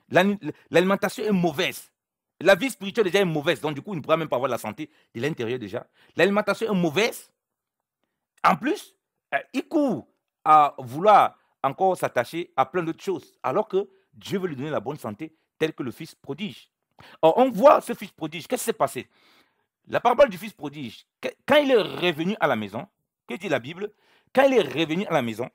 L'alimentation est mauvaise. La vie spirituelle déjà est mauvaise. Donc, du coup, il ne pourra même pas avoir la santé de l'intérieur déjà. L'alimentation est mauvaise. En plus, il court à vouloir encore s'attacher à plein d'autres choses. Alors que Dieu veut lui donner la bonne santé, tel que le fils prodige. Or, on voit ce fils prodige. Qu'est-ce qui s'est passé? La parabole du fils prodige, quand il est revenu à la maison, que dit la Bible? Quand il est revenu à la maison,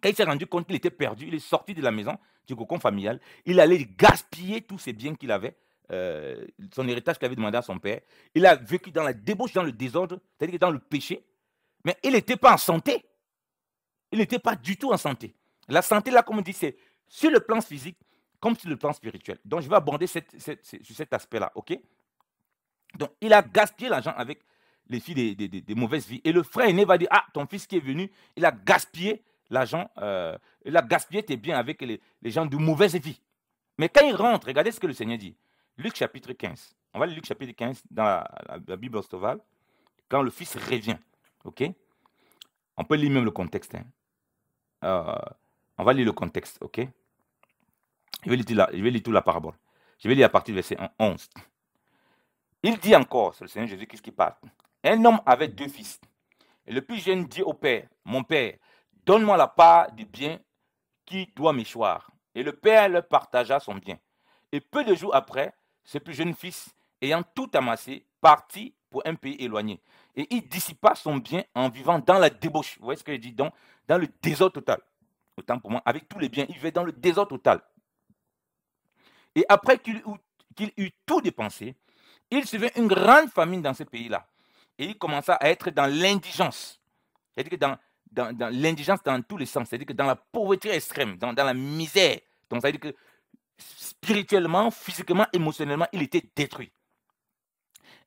quand il s'est rendu compte qu'il était perdu, il est sorti de la maison, du cocon familial, il allait gaspiller tous ses biens qu'il avait, son héritage qu'il avait demandé à son père. Il a vécu dans la débauche, dans le désordre, c'est-à-dire dans le péché, mais il n'était pas en santé. Il n'était pas du tout en santé. La santé, là, comme on dit, c'est sur le plan physique comme sur le plan spirituel. Donc, je vais aborder sur cet aspect-là, ok? Donc, il a gaspillé l'argent avec les filles des mauvaises vies. Et le frère aîné va dire, ah, ton fils qui est venu, il a gaspillé l'argent, il a gaspillé tes biens avec les gens de mauvaise vie. Mais quand il rentre, regardez ce que le Seigneur dit. Luc chapitre 15. On va lire Luc chapitre 15 dans la Bible Ostovale. Quand le fils revient, ok? On peut lire même le contexte. On va lire le contexte, ok? Je vais lire toute la parabole. Je vais lire à partir du verset 11. Il dit encore, c'est le Seigneur Jésus-Christ qui parle. Un homme avait 2 fils. Et le plus jeune dit au père, mon père, donne-moi la part du bien qui doit m'échoir. Et le père leur partagea son bien. Et peu de jours après, ce plus jeune fils, ayant tout amassé, partit pour un pays éloigné. Et il dissipa son bien en vivant dans la débauche. Vous voyez ce que je dis? Donc, dans le désordre total. Autant pour moi, avec tous les biens, il vivait dans le désordre total. Et après qu'il eut tout dépensé, il se vint une grande famine dans ce pays-là. Et il commença à être dans l'indigence. C'est-à-dire que dans l'indigence dans tous les sens. C'est-à-dire que dans la pauvreté extrême, dans la misère. Donc, c'est-à-dire que spirituellement, physiquement, émotionnellement, il était détruit.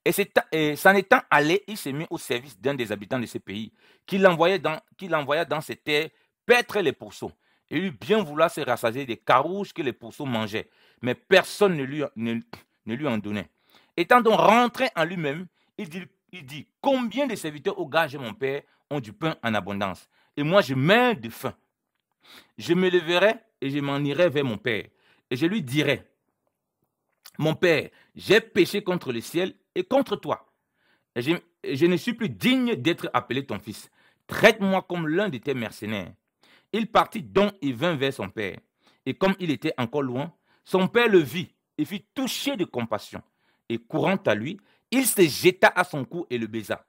Et s'en étant allé, il s'est mis au service d'un des habitants de ce pays, qui l'envoya dans ses terres paître les pourceaux. Il eut bien vouloir se rassasier des carouges que les pourceaux mangeaient, mais personne ne lui en donnait. Étant donc rentré en lui-même, il dit, combien de serviteurs au gage mon père ont du pain en abondance, et moi je meurs de faim. Je me leverai et je m'en irai vers mon père, et je lui dirai, mon père, j'ai péché contre le ciel et contre toi. Et je ne suis plus digne d'être appelé ton fils. Traite-moi comme l'un de tes mercenaires. Il partit donc et vint vers son père. Et comme il était encore loin, son père le vit et fut touché de compassion. Et courant à lui, il se jeta à son cou et le baisa.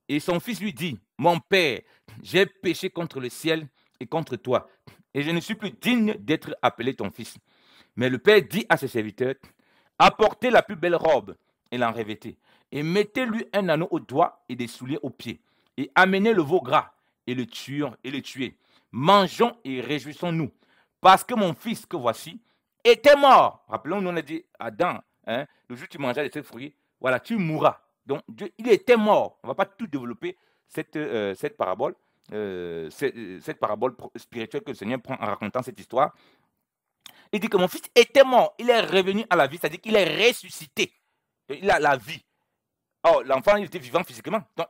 Et son fils lui dit, mon père, j'ai péché contre le ciel et contre toi, et je ne suis plus digne d'être appelé ton fils. Mais le père dit à ses serviteurs, apportez la plus belle robe et l'en revêtez, et mettez-lui un anneau au doigt et des souliers aux pieds, et amenez le veau gras et le tuez. Mangeons et réjouissons-nous, parce que mon fils que voici était mort. Rappelons-nous, on a dit Adam, hein, le jour où tu mangeras de ces fruits, voilà, tu mourras. Donc, Dieu, il était mort. On ne va pas tout développer cette parabole, cette parabole spirituelle que le Seigneur prend en racontant cette histoire. Il dit que mon fils était mort, il est revenu à la vie, c'est-à-dire qu'il est ressuscité. Il a la vie. Oh, l'enfant, il était vivant physiquement. Donc,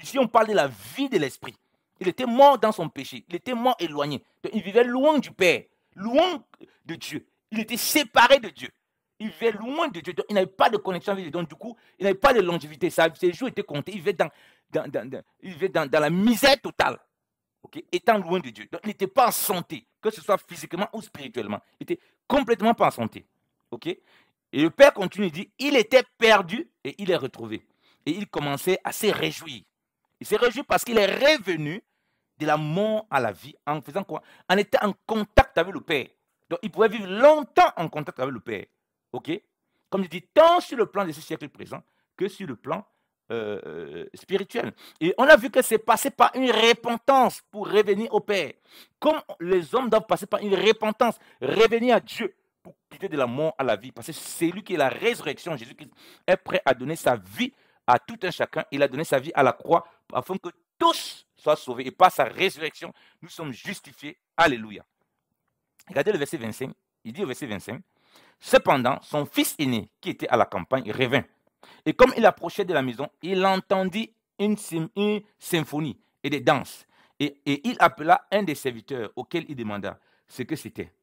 ici, on parle de la vie de l'esprit. Il était mort dans son péché. Il était mort éloigné. Donc, il vivait loin du Père, loin de Dieu. Il était séparé de Dieu. Il vivait loin de Dieu. Donc, il n'avait pas de connexion avec Dieu. Donc, du coup, il n'avait pas de longévité. Ses jours étaient comptés. Il vivait dans la misère totale. Okay? Étant loin de Dieu. Donc, il n'était pas en santé, que ce soit physiquement ou spirituellement. Il n'était complètement pas en santé. Okay? Et le père continue, il dit, il était perdu et il est retrouvé. Et il commençait à se réjouir. Il s'est réjoui parce qu'il est revenu de la mort à la vie en faisant quoi? En étant en contact avec le Père. Donc, il pouvait vivre longtemps en contact avec le Père. OK? Comme je dis, tant sur le plan de ce siècle présent que sur le plan spirituel. Et on a vu que c'est passé par une repentance pour revenir au Père. Comme les hommes doivent passer par une repentance, revenir à Dieu pour quitter de la mort à la vie. Parce que c'est lui qui est la résurrection. Jésus-Christ est prêt à donner sa vie à tout un chacun. Il a donné sa vie à la croix afin que tous soient sauvés. Et par sa résurrection, nous sommes justifiés. Alléluia. Regardez le verset 25. Il dit au verset 25, cependant, son fils aîné, qui était à la campagne, revint. Et comme il approchait de la maison, il entendit une symphonie et des danses. Et il appela un des serviteurs auquel il demanda ce que c'était.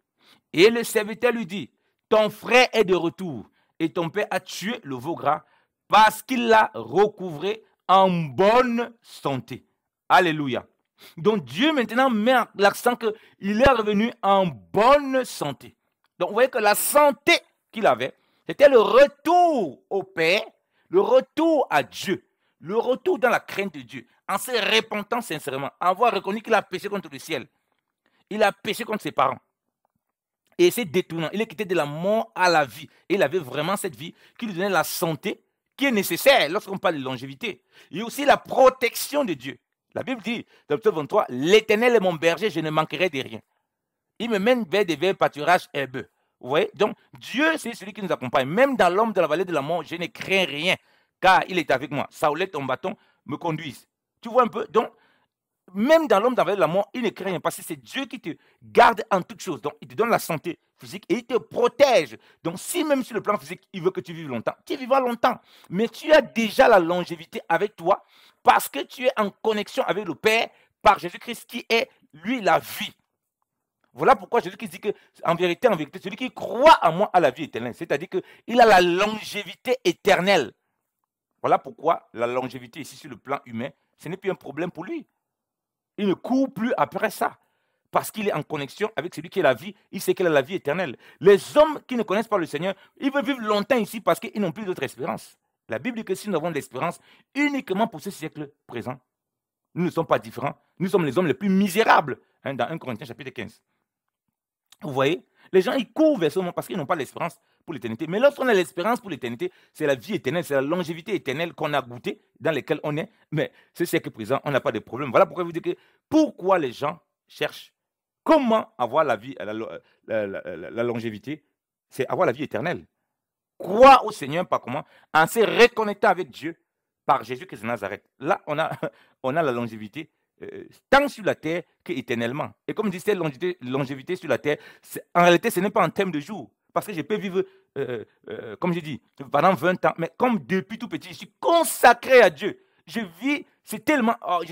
Et le serviteur lui dit, ton frère est de retour et ton père a tué le veau gras parce qu'il l'a recouvré en bonne santé. Alléluia. Donc Dieu maintenant met l'accent qu'il est revenu en bonne santé. Donc vous voyez que la santé qu'il avait, c'était le retour au Père, le retour à Dieu, le retour dans la crainte de Dieu, en se repentant sincèrement, en avoir reconnu qu'il a péché contre le ciel. Il a péché contre ses parents. Et c'est détournant. Il est quitté de la mort à la vie. Et il avait vraiment cette vie qui lui donnait la santé qui est nécessaire lorsqu'on parle de longévité. Il y a aussi la protection de Dieu. La Bible dit, dans le psaume 23, l'Éternel est mon berger, je ne manquerai de rien. Il me mène vers des verts pâturages herbeux. Vous voyez? Donc, Dieu, c'est celui qui nous accompagne. Même dans l'homme de la vallée de la mort, je ne crains rien, car il est avec moi. Saoulette, ton bâton me conduise. Tu vois un peu? Donc, même dans l'homme de la vallée de la mort, il ne craint rien, parce que c'est Dieu qui te garde en toutes choses. Donc, il te donne la santé physique et il te protège. Donc, si même sur le plan physique, il veut que tu vives longtemps, tu vivras longtemps. Mais tu as déjà la longévité avec toi, parce que tu es en connexion avec le Père par Jésus-Christ qui est, lui, la vie. Voilà pourquoi Jésus-Christ dit que, en vérité, celui qui croit en moi a la vie éternelle. C'est-à-dire qu'il a la longévité éternelle. Voilà pourquoi la longévité ici sur le plan humain, ce n'est plus un problème pour lui. Il ne court plus après ça. Parce qu'il est en connexion avec celui qui est la vie. Il sait qu'il a la vie éternelle. Les hommes qui ne connaissent pas le Seigneur, ils veulent vivre longtemps ici parce qu'ils n'ont plus d'autre espérance. La Bible dit que si nous avons de l'espérance uniquement pour ce siècle présent, nous ne sommes pas différents. Nous sommes les hommes les plus misérables. Dans 1 Corinthiens chapitre 15. Vous voyez? Les gens, ils courent vers ce moment parce qu'ils n'ont pas l'espérance pour l'éternité. Mais lorsqu'on a l'espérance pour l'éternité, c'est la vie éternelle, c'est la longévité éternelle qu'on a goûtée, dans laquelle on est. Mais ce siècle présent, on n'a pas de problème. Voilà pourquoi je vous dis que pourquoi les gens cherchent comment avoir la vie, la longévité, c'est avoir la vie éternelle. croire au Seigneur par comment? En se reconnectant avec Dieu par Jésus-Christ de Nazareth. Là, on a la longévité tant sur la terre qu'éternellement. Et comme dit cette longévité sur la terre, en réalité, ce n'est pas en termes de jours. Parce que je peux vivre, comme je dis, pendant 20 ans, mais comme depuis tout petit, je suis consacré à Dieu. Je vis, c'est tellement. Oh,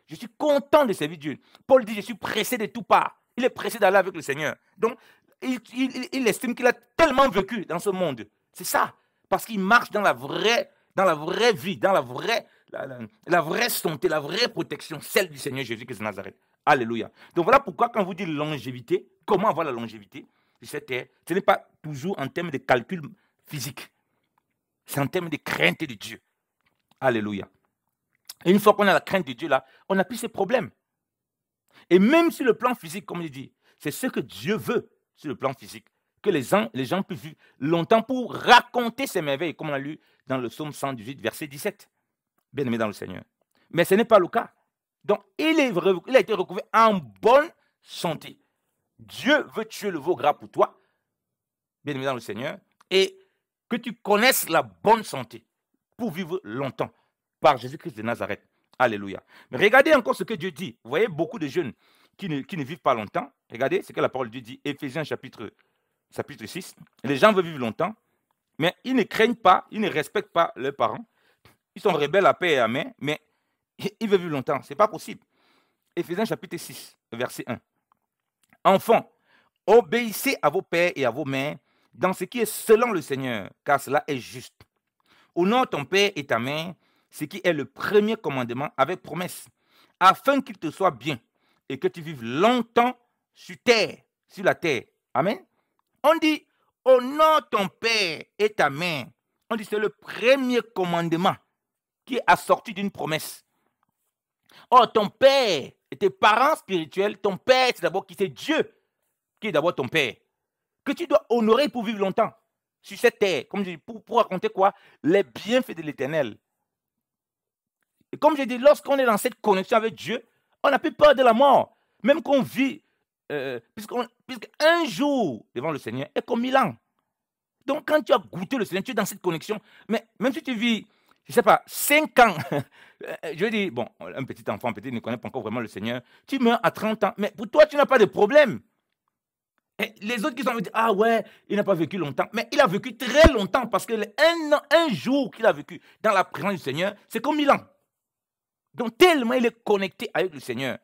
je suis content de servir Dieu. Paul dit, je suis pressé de tout part. Il est pressé d'aller avec le Seigneur. Donc, il estime qu'il a tellement vécu dans ce monde. C'est ça. Parce qu'il marche dans la vraie vie, dans la vraie santé, la vraie protection, celle du Seigneur Jésus-Christ de Nazareth. Alléluia. Donc voilà pourquoi quand vous dites longévité, comment avoir la longévité sur cette terre, ce n'est pas toujours en termes de calcul physique. C'est en termes de crainte de Dieu. Alléluia. Et une fois qu'on a la crainte de Dieu là, on n'a plus ces problèmes. Et même sur le plan physique, comme je dis, c'est ce que Dieu veut sur le plan physique. Que les gens puissent vivre longtemps pour raconter ses merveilles, comme on a lu dans le psaume 118, verset 17. Bien aimé dans le Seigneur. Mais ce n'est pas le cas. Donc, il a été recouvert en bonne santé. Dieu veut tuer le veau gras pour toi, bien aimé dans le Seigneur, et que tu connaisses la bonne santé pour vivre longtemps par Jésus-Christ de Nazareth. Alléluia. Mais regardez encore ce que Dieu dit. Vous voyez beaucoup de jeunes qui ne vivent pas longtemps. Regardez ce que la parole de Dieu dit. Éphésiens chapitre 6. Les gens veulent vivre longtemps, mais ils ne craignent pas, ils ne respectent pas leurs parents. Ils sont rebelles à paix et à main, mais ils veulent vivre longtemps. Ce n'est pas possible. Éphésiens chapitre 6, verset 1. Enfants, obéissez à vos pères et à vos mères dans ce qui est selon le Seigneur, car cela est juste. Honore ton père et ta mère, ce qui est le premier commandement avec promesse, afin qu'il te soit bien et que tu vives longtemps sur la terre. Amen. On dit, honore ton père et ta mère. On dit, c'est le premier commandement qui est assorti d'une promesse. Or, ton père et tes parents spirituels, ton père, c'est d'abord qui? C'est Dieu qui est d'abord ton père, que tu dois honorer pour vivre longtemps sur cette terre, comme je dis, pour raconter quoi? Les bienfaits de l'Éternel. Et comme je dis, lorsqu'on est dans cette connexion avec Dieu, on n'a plus peur de la mort. Même qu'on vit, puisqu'un jour devant le Seigneur est comme 1000 ans. Donc, quand tu as goûté le Seigneur, tu es dans cette connexion. Mais même si tu vis, je ne sais pas, 5 ans, je veux dire, bon, un petit enfant peut-être ne connaît pas encore vraiment le Seigneur, tu meurs à 30 ans, mais pour toi, tu n'as pas de problème. Et les autres qui sont dire, ah ouais, il n'a pas vécu longtemps. Mais il a vécu très longtemps parce que un jour qu'il a vécu dans la présence du Seigneur, c'est comme 1000 ans. Donc, tellement il est connecté avec le Seigneur.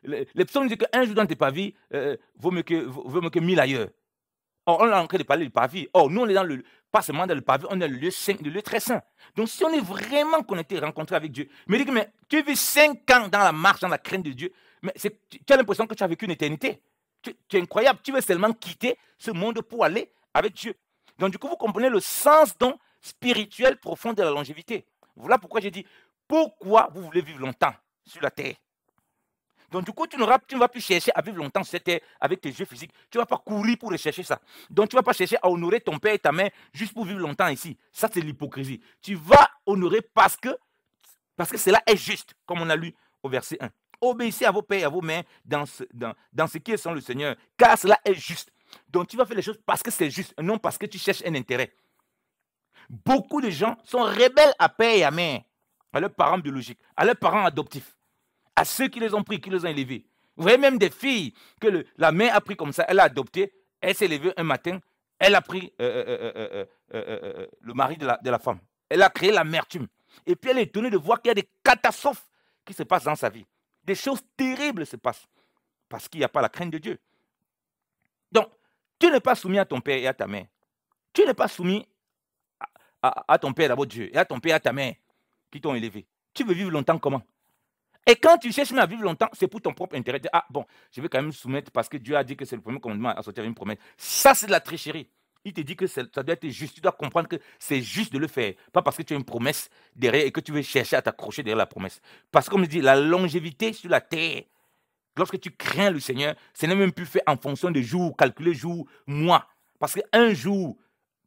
Les psaumes disent qu'un jour dans tes vies vaut mieux que 1000 ailleurs. Or, on est en train de parler du pavis. Or, nous, on est pas seulement dans le pavis, on est le lieu saint, le lieu très saint. Donc, si on est vraiment connecté, rencontré avec Dieu, mais dis mais tu vis 5 ans dans la marche, dans la crainte de Dieu, mais tu as l'impression que tu as vécu une éternité. Tu es incroyable. Tu veux seulement quitter ce monde pour aller avec Dieu. Donc, du coup, vous comprenez le sens donc spirituel profond de la longévité. Voilà pourquoi j'ai dit, pourquoi vous voulez vivre longtemps sur la terre? Donc, du coup, tu ne vas plus chercher à vivre longtemps sur cette terre avec tes yeux physiques. Tu ne vas pas courir pour rechercher ça. Donc, tu ne vas pas chercher à honorer ton père et ta mère juste pour vivre longtemps ici. Ça, c'est l'hypocrisie. Tu vas honorer parce que cela est juste, comme on a lu au verset 1. Obéissez à vos pères et à vos mères dans ce qui est sans le Seigneur, car cela est juste. Donc, tu vas faire les choses parce que c'est juste, non parce que tu cherches un intérêt. Beaucoup de gens sont rebelles à père et à mère, à leurs parents biologiques, à leurs parents adoptifs, à ceux qui les ont pris, qui les ont élevés. Vous voyez même des filles que la mère a pris comme ça, elle a adopté, elle s'est levée un matin, elle a pris le mari de la femme. Elle a créé l'amertume. Et puis elle est étonnée de voir qu'il y a des catastrophes qui se passent dans sa vie. Des choses terribles se passent parce qu'il n'y a pas la crainte de Dieu. Donc, tu n'es pas soumis à ton père et à ta mère. Tu n'es pas soumis à ton père d'abord Dieu et à ton père et à ta mère qui t'ont élevé. Tu veux vivre longtemps comment? Et quand tu cherches à vivre longtemps, c'est pour ton propre intérêt. Ah bon, je vais quand même soumettre parce que Dieu a dit que c'est le premier commandement à sortir une promesse. Ça, c'est de la tricherie. Il te dit que ça doit être juste. Tu dois comprendre que c'est juste de le faire. Pas parce que tu as une promesse derrière et que tu veux chercher à t'accrocher derrière la promesse. Parce que, comme je dis, la longévité sur la terre, lorsque tu crains le Seigneur, ce n'est même plus fait en fonction de jours, calculer jours, mois. Parce qu'un jour,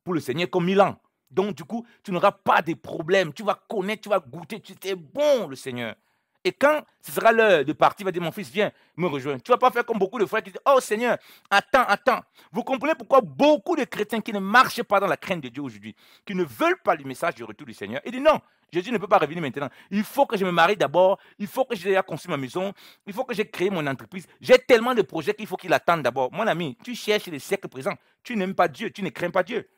pour le Seigneur, comme 1000 ans. Donc, du coup, tu n'auras pas de problème. Tu vas connaître, tu vas goûter. C'est bon, le Seigneur. Et quand ce sera l'heure de partir, il va dire, mon fils, viens me rejoindre. Tu ne vas pas faire comme beaucoup de frères qui disent, oh Seigneur, attends, attends. Vous comprenez pourquoi beaucoup de chrétiens qui ne marchent pas dans la crainte de Dieu aujourd'hui, qui ne veulent pas le message du retour du Seigneur, ils disent, non, Jésus ne peut pas revenir maintenant. Il faut que je me marie d'abord, il faut que j'ai construit ma maison, il faut que j'ai créé mon entreprise. J'ai tellement de projets qu'il faut qu'il attende d'abord. Mon ami, tu cherches les siècles présents. Tu n'aimes pas Dieu, tu ne crains pas Dieu.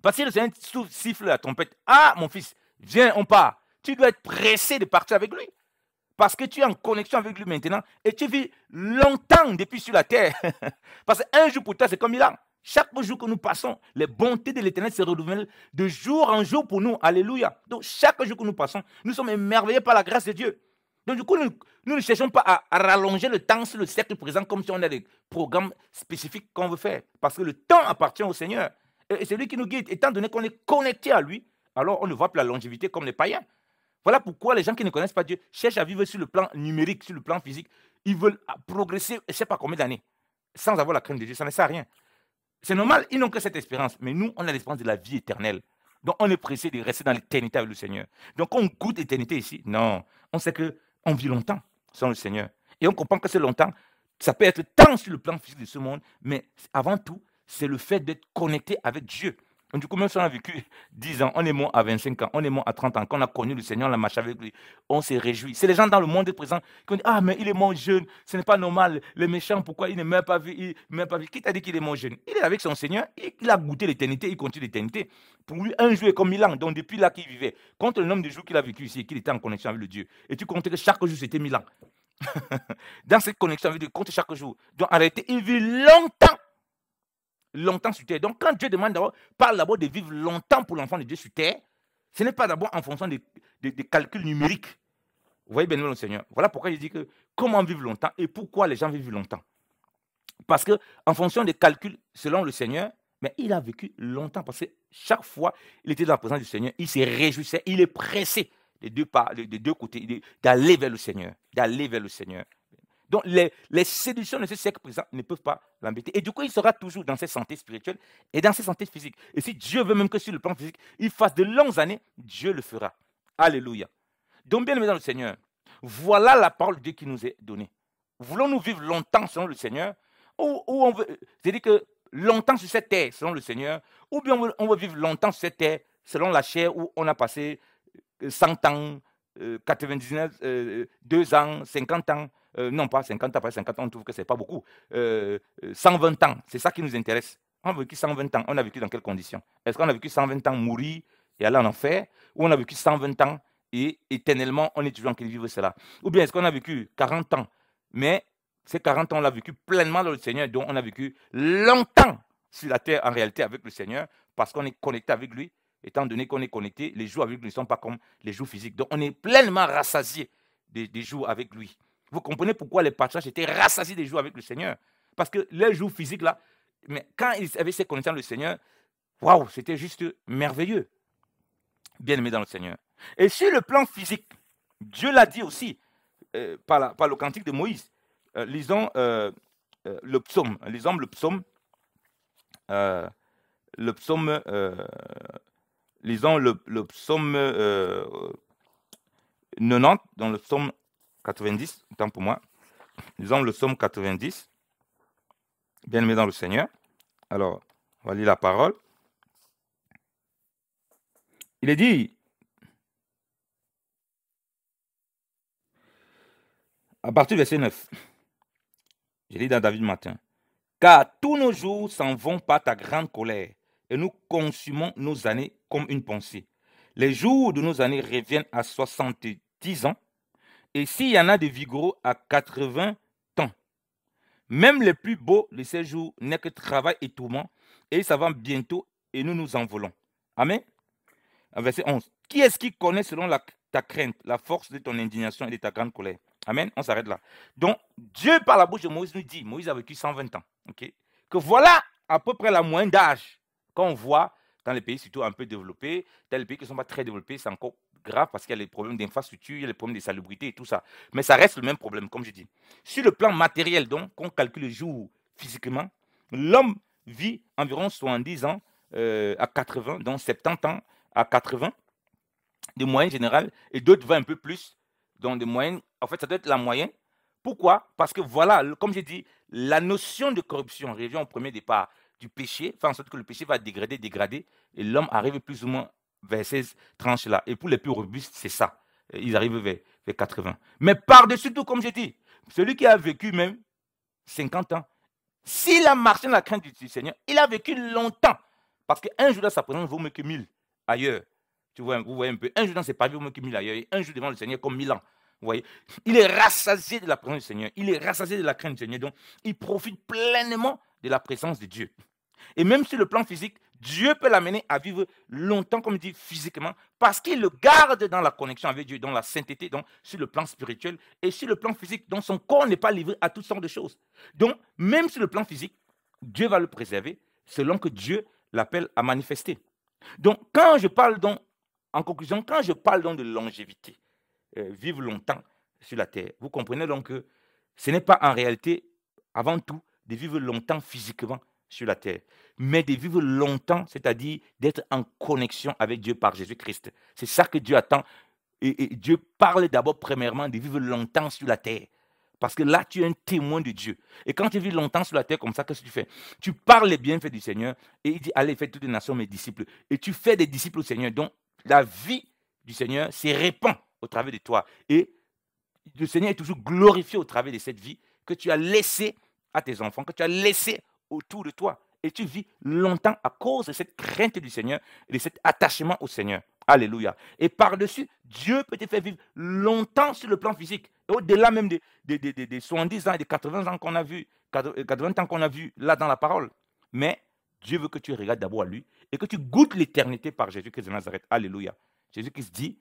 Parce que le Seigneur siffle la trompette. Ah, mon fils, viens, on part. Tu dois être pressé de partir avec lui. Parce que tu es en connexion avec lui maintenant et tu vis longtemps depuis sur la terre. Parce qu'un jour pour toi, c'est comme 1000 ans. Chaque jour que nous passons, les bontés de l'Éternel se renouvellent de jour en jour pour nous. Alléluia. Donc, chaque jour que nous passons, nous sommes émerveillés par la grâce de Dieu. Donc, du coup, nous ne cherchons pas à rallonger le temps sur le siècle présent comme si on a des programmes spécifiques qu'on veut faire. Parce que le temps appartient au Seigneur. Et c'est lui qui nous guide. Étant donné qu'on est connecté à lui, alors on ne voit plus la longévité comme les païens. Voilà pourquoi les gens qui ne connaissent pas Dieu cherchent à vivre sur le plan numérique, sur le plan physique. Ils veulent progresser, je ne sais pas combien d'années, sans avoir la crainte de Dieu. Ça ne sert à rien. C'est normal, ils n'ont que cette espérance. Mais nous, on a l'espérance de la vie éternelle. Donc, on est pressé de rester dans l'éternité avec le Seigneur. Donc, on goûte l'éternité ici. Non, on sait qu'on vit longtemps sans le Seigneur. Et on comprend que c'est longtemps. Ça peut être tant sur le plan physique de ce monde, mais avant tout, c'est le fait d'être connecté avec Dieu. Donc, du coup, même si on a vécu 10 ans, on est mort à 25 ans, on est mort à 30 ans, quand on a connu le Seigneur, on a marché avec lui, on s'est réjoui. C'est les gens dans le monde présent qui ont dit, ah, mais il est mort jeune, ce n'est pas normal, les méchants, pourquoi il ne meurt pas vieux, Qui t'a dit qu'il est mort jeune? Il est avec son Seigneur, il a goûté l'éternité, il continue l'éternité. Pour lui, un jour est comme 1000 ans, donc depuis là qu'il vivait, compte le nombre de jours qu'il a vécu ici, qu'il était en connexion avec le Dieu. Et tu comptes que chaque jour, c'était 1000 ans. Dans cette connexion avec Dieu, compte chaque jour. Donc en réalité, il vit longtemps. Longtemps sur terre. Donc, quand Dieu parle d'abord de vivre longtemps pour l'enfant de Dieu sur terre, ce n'est pas d'abord en fonction des calculs numériques. Vous voyez bien le Seigneur. Voilà pourquoi il dit que comment vivre longtemps et pourquoi les gens vivent longtemps. Parce qu'en fonction des calculs, selon le Seigneur, mais il a vécu longtemps parce que chaque fois, il était dans la présence du Seigneur, il se réjouissait, il est pressé des deux côtés, d'aller vers le Seigneur, d'aller vers le Seigneur. Donc, les séductions de ce siècle présent ne peuvent pas l'embêter. Et du coup, il sera toujours dans cette santé spirituelle et dans cette santé physique. Et si Dieu veut même que sur le plan physique, il fasse de longues années, Dieu le fera. Alléluia. Donc, bien aimé dans le Seigneur, voilà la parole de Dieu qui nous est donnée. Voulons-nous vivre longtemps selon le Seigneur, ou on veut, c'est-à-dire que longtemps sur cette terre selon le Seigneur, ou bien on veut vivre longtemps sur cette terre selon la chair où on a passé 100 ans, 99, 2 ans, 50 ans, non pas 50 ans, après 50 ans, on trouve que ce n'est pas beaucoup, 120 ans, c'est ça qui nous intéresse. On a vécu 120 ans, on a vécu dans quelles conditions? Est-ce qu'on a vécu 120 ans mourir et aller en enfer, ou on a vécu 120 ans et éternellement, on est toujours en train de vivre cela? Ou bien est-ce qu'on a vécu 40 ans, mais ces 40 ans, on l'a vécu pleinement dans le Seigneur, donc on a vécu longtemps sur la terre en réalité avec le Seigneur, parce qu'on est connecté avec lui. Étant donné qu'on est connecté, les jours avec lui ne sont pas comme les jours physiques. Donc, on est pleinement rassasié des jours avec lui. Vous comprenez pourquoi les patriarches étaient rassasiés des jours avec le Seigneur? Parce que les jours physiques, là, mais quand ils avaient ces connaissances le Seigneur, waouh, c'était juste merveilleux. Bien aimé dans le Seigneur. Et sur le plan physique, Dieu l'a dit aussi par le cantique de Moïse. Lisons le psaume. Lisons le psaume. Lisons le psaume 90, dans le psaume 90, tant pour moi. Lisons le psaume 90, bien aimé dans le Seigneur. Alors, on va lire la parole. Il est dit, à partir du verset 9, j'ai dit dans David matin, car tous nos jours s'en vont par ta grande colère, et nous consumons nos années comme une pensée. Les jours de nos années reviennent à 70 ans, et s'il y en a de vigoureux à 80 ans, même les plus beaux de ces jours n'est que travail et tourment, et ils s'avancent bientôt, et nous nous envolons. Amen. Verset 11. Qui est-ce qui connaît selon ta crainte, la force de ton indignation et de ta grande colère? Amen. On s'arrête là. Donc, Dieu, par la bouche de Moïse, nous dit, Moïse a vécu 120 ans, okay, que voilà à peu près la moyenne d'âge qu'on voit dans les pays surtout un peu développés. Dans les pays qui ne sont pas très développés, c'est encore grave parce qu'il y a les problèmes d'infrastructure, il y a les problèmes de salubrité et tout ça. Mais ça reste le même problème, comme je dis. Sur le plan matériel, donc, qu'on calcule les jours physiquement, l'homme vit environ 70 ans à 80, donc 70 ans à 80, de moyenne générale, et d'autres vont un peu plus, Donc, de moyenne, en fait, ça doit être la moyenne. Pourquoi? Parce que voilà, comme j'ai dit, la notion de corruption revient au premier départ du péché, fait en sorte que le péché va dégrader, et l'homme arrive plus ou moins vers ces tranches-là. Et pour les plus robustes, c'est ça. Ils arrivent vers 80. Mais par-dessus tout, comme j'ai dit, celui qui a vécu même 50 ans, s'il a marché dans la crainte du Seigneur, il a vécu longtemps. Parce qu'un jour dans sa présence vaut mieux que 1000 ailleurs. Vous voyez un peu. Un jour dans ses pavis vaut mieux que 1000 ailleurs. Et un jour devant le Seigneur comme 1000 ans. Vous voyez, il est rassasié de la présence du Seigneur. Il est rassasié de la crainte du Seigneur. Donc, il profite pleinement de la présence de Dieu. Et même sur le plan physique, Dieu peut l'amener à vivre longtemps, comme il dit, physiquement, parce qu'il le garde dans la connexion avec Dieu, dans la sainteté, donc sur le plan spirituel et sur le plan physique. Donc son corps n'est pas livré à toutes sortes de choses. Donc, même sur le plan physique, Dieu va le préserver selon que Dieu l'appelle à manifester. Donc, quand je parle donc, en conclusion, quand je parle donc de longévité, vivre longtemps sur la terre, vous comprenez donc que ce n'est pas en réalité, avant tout, de vivre longtemps physiquement sur la terre, mais de vivre longtemps, c'est-à-dire d'être en connexion avec Dieu par Jésus-Christ. C'est ça que Dieu attend. Et Dieu parle d'abord, premièrement, de vivre longtemps sur la terre. Parce que là, tu es un témoin de Dieu. Et quand tu vis longtemps sur la terre comme ça, qu'est-ce que tu fais? Tu parles les bienfaits du Seigneur et il dit, allez, faites toutes les nations mes disciples. Et tu fais des disciples au Seigneur. Donc, la vie du Seigneur se répand au travers de toi. Et le Seigneur est toujours glorifié au travers de cette vie que tu as laissée à tes enfants, que tu as laissée autour de toi. Et tu vis longtemps à cause de cette crainte du Seigneur et de cet attachement au Seigneur. Alléluia. Et par-dessus, Dieu peut te faire vivre longtemps sur le plan physique. Et au-delà même des 70 ans et des 80 ans qu'on a vu, 80 ans qu'on a vu là dans la parole. Mais Dieu veut que tu regardes d'abord à lui et que tu goûtes l'éternité par Jésus-Christ de Nazareth. Alléluia. Jésus-Christ dit,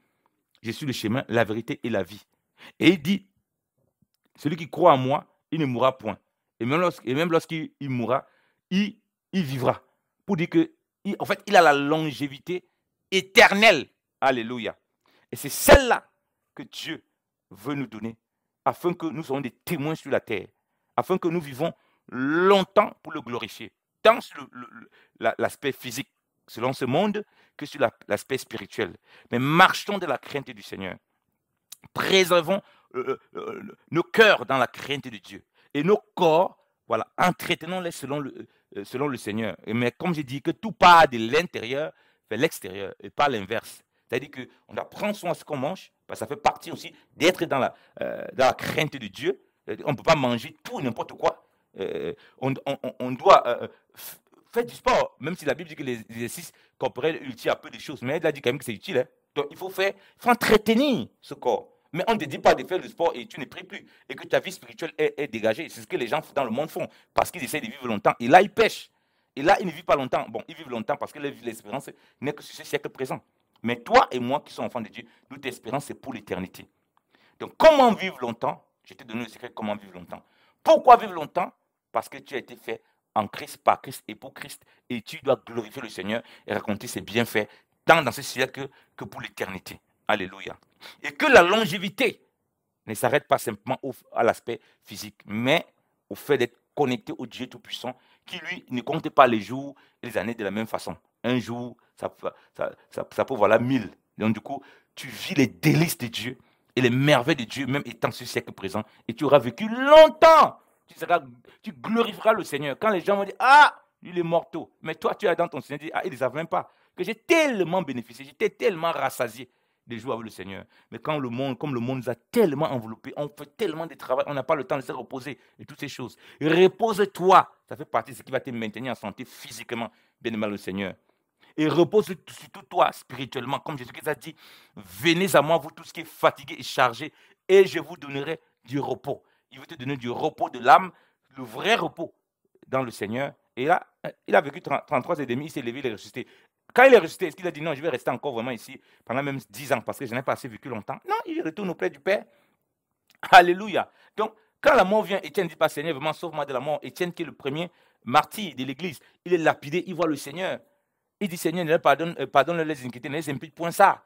je suis le chemin, la vérité et la vie. Et il dit, celui qui croit en moi, il ne mourra point. Et même lorsqu'il mourra, il vivra. Pour dire que, en fait, il a la longévité éternelle. Alléluia. Et c'est celle-là que Dieu veut nous donner, afin que nous soyons des témoins sur la terre, afin que nous vivons longtemps pour le glorifier, tant sur l'aspect physique, selon ce monde, que sur l'aspect spirituel. Mais marchons de la crainte du Seigneur. Préservons nos cœurs dans la crainte de Dieu. Et nos corps, voilà, entretenons-les selon le Seigneur. Mais comme j'ai dit, que tout part de l'intérieur vers l'extérieur et pas l'inverse. C'est-à-dire qu'on doit prendre soin de ce qu'on mange, parce que ça fait partie aussi d'être dans la crainte de Dieu. On ne peut pas manger tout et n'importe quoi. On doit faire du sport, même si la Bible dit que les exercices corporels utilisent un peu de choses, mais elle a dit quand même que c'est utile. Hein. Donc il faut entretenir ce corps. Mais on ne te dit pas de faire le sport et tu ne pries plus. Et que ta vie spirituelle est dégagée. C'est ce que les gens dans le monde font. Parce qu'ils essaient de vivre longtemps. Et là, ils pêchent. Et là, ils ne vivent pas longtemps. Bon, ils vivent longtemps parce que l'espérance n'est que sur ce siècle présent. Mais toi et moi qui sommes enfants de Dieu, notre espérance, c'est pour l'éternité. Donc, comment vivre longtemps? Je t'ai donné le secret de comment vivre longtemps. Pourquoi vivre longtemps? Parce que tu as été fait en Christ, par Christ et pour Christ. Et tu dois glorifier le Seigneur et raconter ses bienfaits, tant dans ce siècle que pour l'éternité. Alléluia. Et que la longévité ne s'arrête pas simplement à l'aspect physique, mais au fait d'être connecté au Dieu Tout-Puissant, qui lui ne compte pas les jours et les années de la même façon. Un jour, ça peut voilà 1000. Donc du coup, tu vis les délices de Dieu et les merveilles de Dieu, même étant ce siècle présent, et tu auras vécu longtemps. Tu glorifieras le Seigneur. Quand les gens vont dire, ah, lui il est mortel, mais toi tu es dans ton Seigneur, dis, ah, ils ne savent même pas que j'ai tellement bénéficié, j'étais tellement rassasié de jouer avec le Seigneur. Mais comme le monde nous a tellement enveloppés, on fait tellement de travail, on n'a pas le temps de se reposer et toutes ces choses. Repose-toi, ça fait partie de ce qui va te maintenir en santé physiquement, bien aimé le Seigneur. Et repose surtout toi spirituellement, comme Jésus-Christ a dit, venez à moi, vous tous qui êtes fatigués et chargés, et je vous donnerai du repos. Il veut te donner du repos de l'âme, le vrai repos dans le Seigneur. Et là, il a vécu 33 et demi, il s'est levé, il est ressuscité. Quand il est ressuscité, est-ce qu'il a dit non, je vais rester encore vraiment ici pendant même 10 ans parce que je n'ai pas assez vécu longtemps? Non, il retourne auprès du Père. Alléluia. Donc, quand la mort vient, Étienne dit pas Seigneur, vraiment sauve-moi de la mort. Étienne, qui est le premier martyr de l'église, il est lapidé, il voit le Seigneur. Il dit Seigneur, ne leur pardonne les iniquités, ne les impute point ça.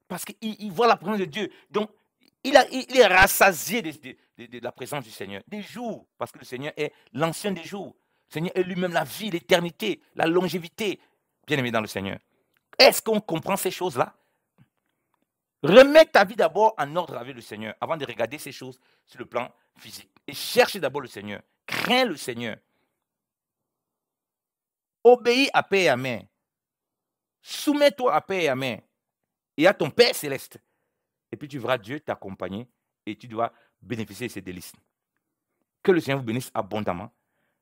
Parce qu'il voit la présence de Dieu. Donc, il est rassasié de la présence du Seigneur. Des jours, parce que le Seigneur est l'ancien des jours. Le Seigneur est lui-même la vie, l'éternité, la longévité. Bien-aimé dans le Seigneur. Est-ce qu'on comprend ces choses-là? Remets ta vie d'abord en ordre avec le Seigneur avant de regarder ces choses sur le plan physique. Et cherche d'abord le Seigneur. Crains le Seigneur. Obéis à paix et à main. Soumets-toi à paix et à main et à ton Père céleste. Et puis tu verras Dieu t'accompagner et tu dois bénéficier de ses délices. Que le Seigneur vous bénisse abondamment.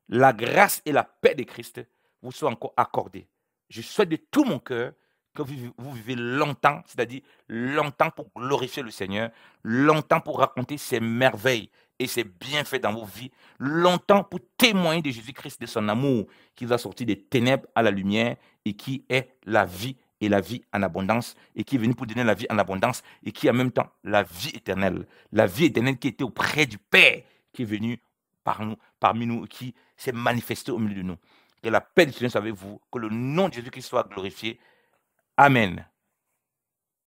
La grâce et la paix de Christ vous soient encore accordées. Je souhaite de tout mon cœur que vous vivez longtemps, c'est-à-dire longtemps pour glorifier le Seigneur, longtemps pour raconter ses merveilles et ses bienfaits dans vos vies, longtemps pour témoigner de Jésus-Christ, de son amour qui vous a sorti des ténèbres à la lumière et qui est la vie et la vie en abondance et qui est venu pour donner la vie en abondance et qui est en même temps la vie éternelle qui était auprès du Père, qui est venu parmi nous, qui s'est manifesté au milieu de nous. Que la paix du Seigneur soit avec vous, que le nom de Jésus-Christ soit glorifié. Amen.